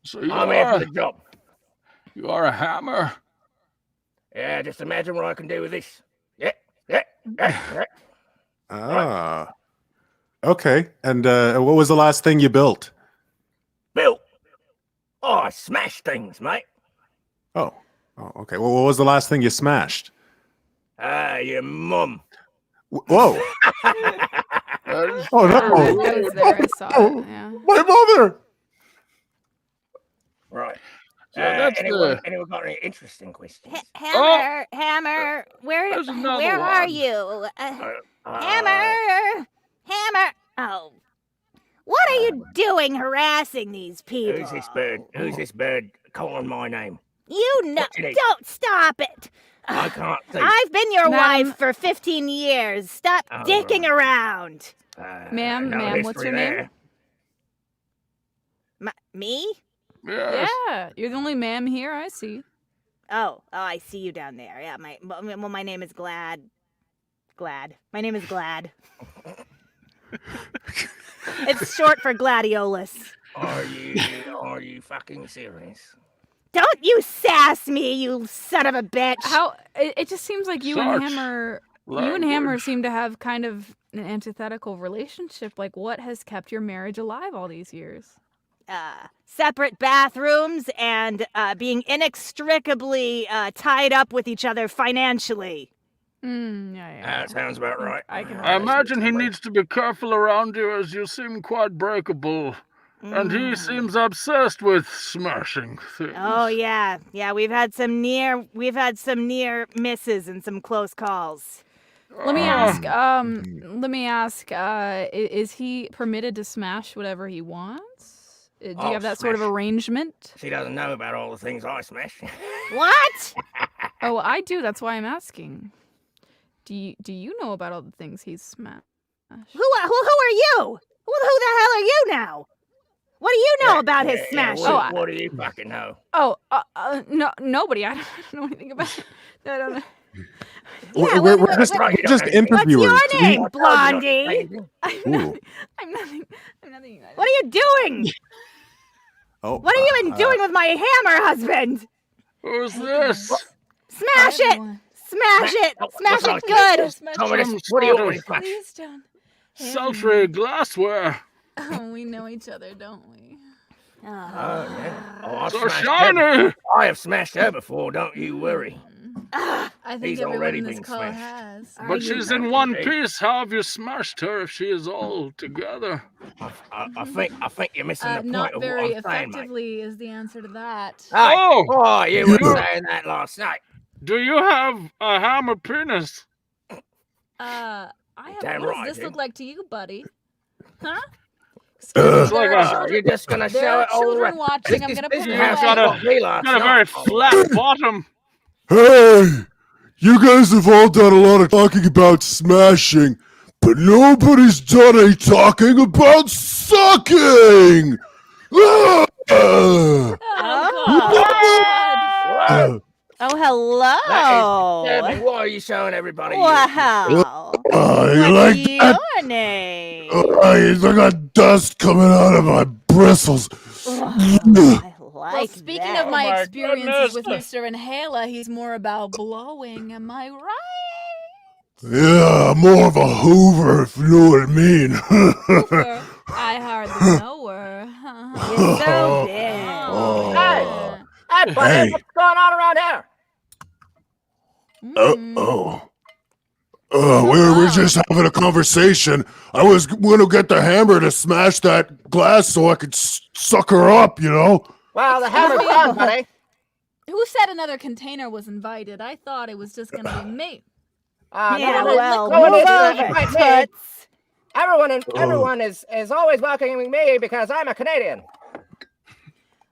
So I'm here for the job. You are a hammer. Yeah, just imagine what I can do with this. Yeah. Ah. Okay. And what was the last thing you built? Bill. Oh, I smash things, mate. Oh, okay. Well, what was the last thing you smashed? Your mum. Whoa. Oh, no. I was there, I saw it, yeah. My mother. Right. So that's anyone got any interesting questions? Hammer, where There's another are one. you? Hammer. Oh, what are you doing harassing these people? Who's this bird? Who's this bird calling my name? You know, What do you need? don't stop it. I can't see. I've been your Ma'am. wife for 15 years. Stop dicking around. Ma'am, no ma'am, what's history your name? there. Me? Yes. Yeah, you're the only ma'am here, I see. Oh, I see you down there. Yeah, my name is Glad. My name is Glad. It's short for Gladiolus. Are you fucking serious? Don't you sass me, you son of a bitch. How it just seems like you and Such Hammer seem to have kind of an antithetical relationship. Like, what has kept your marriage alive all these years? Separate bathrooms and being inextricably tied up with each other financially. Yeah. That sounds about right. I imagine he needs to be careful around you as you seem quite breakable. And he seems obsessed with smashing things. Oh yeah, we've had some near misses and some close calls. Let me ask. Is he permitted to smash whatever he wants? Do you have that sort of smash. arrangement? She doesn't know about all the things I smash. What? Oh, I do. That's why I'm asking. Do you know about all the things he's smashed? Who are you? Who the hell are you now? What do you know about his Yeah, smash? what do you fucking know? No, nobody. I don't know anything about it. I don't know. Yeah, We're just interviewers. What's your name, Blondie? I'm nothing. What are you doing? Oh, What are you even doing with my hammer, husband? Who's this? Smash it! Smash it! Smash it good! What do you want? Please don't. Sultry glassware. Oh, we know each other, don't we? Yeah. Oh, I've So smashed shiny. her. I have smashed her before, don't you worry. I think He's everyone already in this been call smashed. has. But she's in one piece. How have you smashed her if she is all together? I think you're missing the point Not of very what I'm saying, mate. effectively is the answer to that. Oh, you were saying that last night. Do you have a hammer penis? I have. Damn What right, does this dude. look like to you, buddy? Huh? It's like There are a- children- You're just gonna there show are it all children around. watching. I'm gonna put This it is You've got away. a very flat bottom. Hey, you guys have all done a lot of talking about smashing, but nobody's done any talking about sucking. Ah! Oh, hello. Debbie, why are you showing everybody? Wow. You What's like that? your name? I got dust coming out of my bristles. Well, speaking of my experiences with Mr. Inhaler, he's more about blowing. Am I right? Yeah, more of a Hoover, if you know what I mean. Hoover? I hardly know her. You're so big. Hey, buddy, Hey. what's going on around here? We're just having a conversation. I was gonna get the hammer to smash that glass so I could suck her up, you know? Well, the hammer's done, buddy. Who said another container was invited? I thought it was just going to be me. Yeah, no, well, no one move is over, invite me. toots. Everyone is always welcoming me because I'm a Canadian.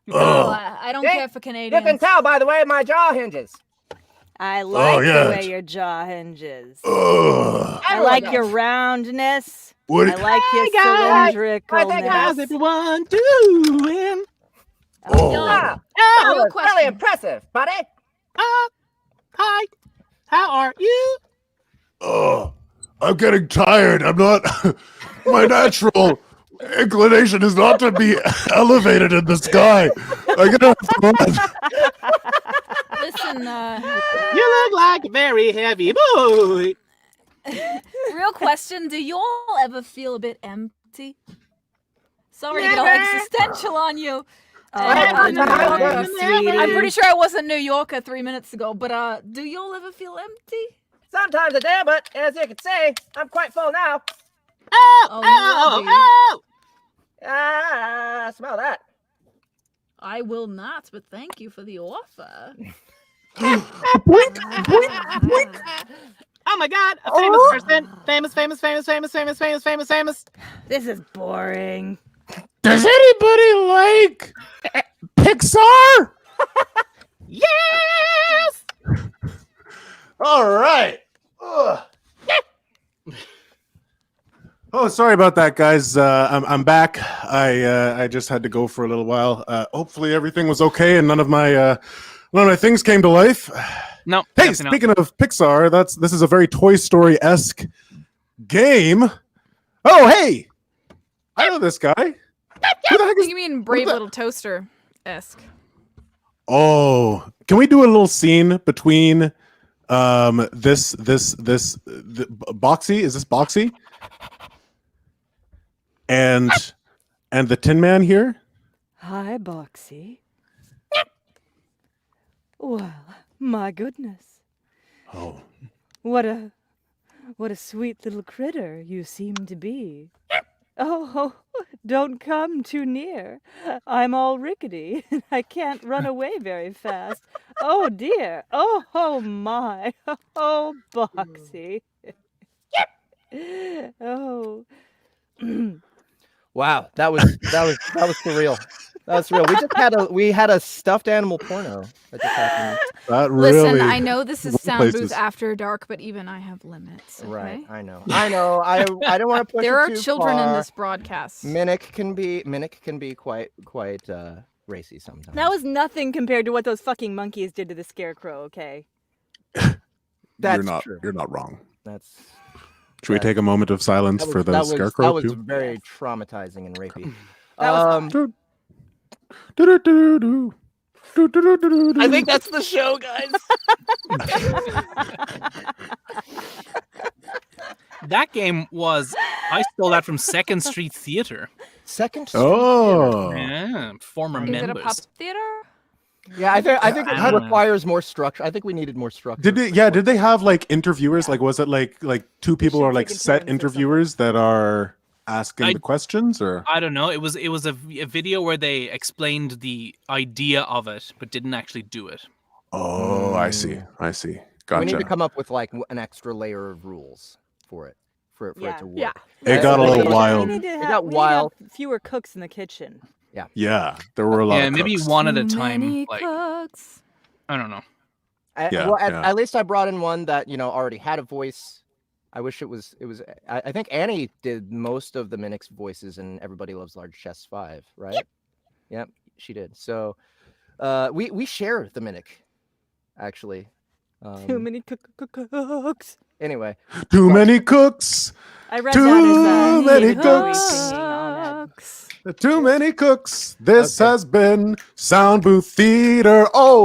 No, I don't care for You Canadians. can tell by the way my jaw hinges. I like yeah. the way your jaw hinges. Ugh. I like your roundness. What I like your cylindricalness. How's everyone doing? Ah, that real was question. really impressive, buddy. Hi. How are you? I'm getting tired. I'm not. My natural inclination is not to be elevated in the sky. I gotta have fun. Listen, You look like a very heavy boy. real question. Do you all ever feel a bit empty? Sorry to get all existential on you. I'm pretty sure I was a New Yorker 3 minutes ago, but do you all ever feel empty? Sometimes I do, but as you can see, I'm quite full now. Ah, smell that. I will not, but thank you for the offer. Oh my god, a famous person. Famous. This is boring. Does anybody like Pixar? Yes! All right. Oh, sorry about that, guys. I'm back. I just had to go for a little while. Hopefully everything was okay and none of my things came to life. No. Hey, speaking of Pixar, this is a very Toy Story-esque game. Oh, hey! I know this guy. Who the heck is? You mean Brave Little Toaster-esque? Oh, can we do a little scene between this Boxy? Is this Boxy? And the Tin Man here? Hi, Boxy. Well, my goodness. Oh. What a sweet little critter you seem to be. Oh, don't come too near. I'm all rickety. I can't run away very fast. Oh, dear. Oh, my. Oh, Boxy. Oh. Wow, that was surreal. That's real. We had a stuffed animal porno that just happened. That really. Listen, I know this is Soundbooth places. after dark, but even I have limits. Okay? Right. I know. I don't want to push There it are too children in far. this broadcast. Mimic can be quite racy sometimes. That was nothing compared to what those fucking monkeys did to the scarecrow. Okay. That's true. You're not wrong. That's. Should we take a moment of silence for the scarecrow? That was too? very traumatizing and rapey. I think that's the show, guys. That game was. I stole that from Second Street Theater. Second Street Oh. Yeah, former Is it a members. pop theater? Yeah, I think I it don't requires more structure. I think we needed more structure. Did they have like interviewers? Like, was it like two people are like set interviewers that are asking the questions, or I don't know. It was a video where they explained the idea of it, but didn't actually do it. Oh, I see. Gotcha. We need to come up with like an extra layer of rules for it to work. Yeah. It got a little wild. We need to got wild. have fewer cooks in the kitchen. Yeah, there were a lot. Yeah, of maybe cooks. one at a Too time. many Like cooks. I don't know. At least I brought in one that already had a voice. I wish it was. I think Annie did most of the Minix voices in Everybody Loves Large Chests 5, right? Yep, she did. So, we share the Minic, actually. Too many cooks. Anyway. Too many cooks. I read Too that as many Chloe cooks. singing on it. Too many cooks. This has been Soundbooth Theater. Oh.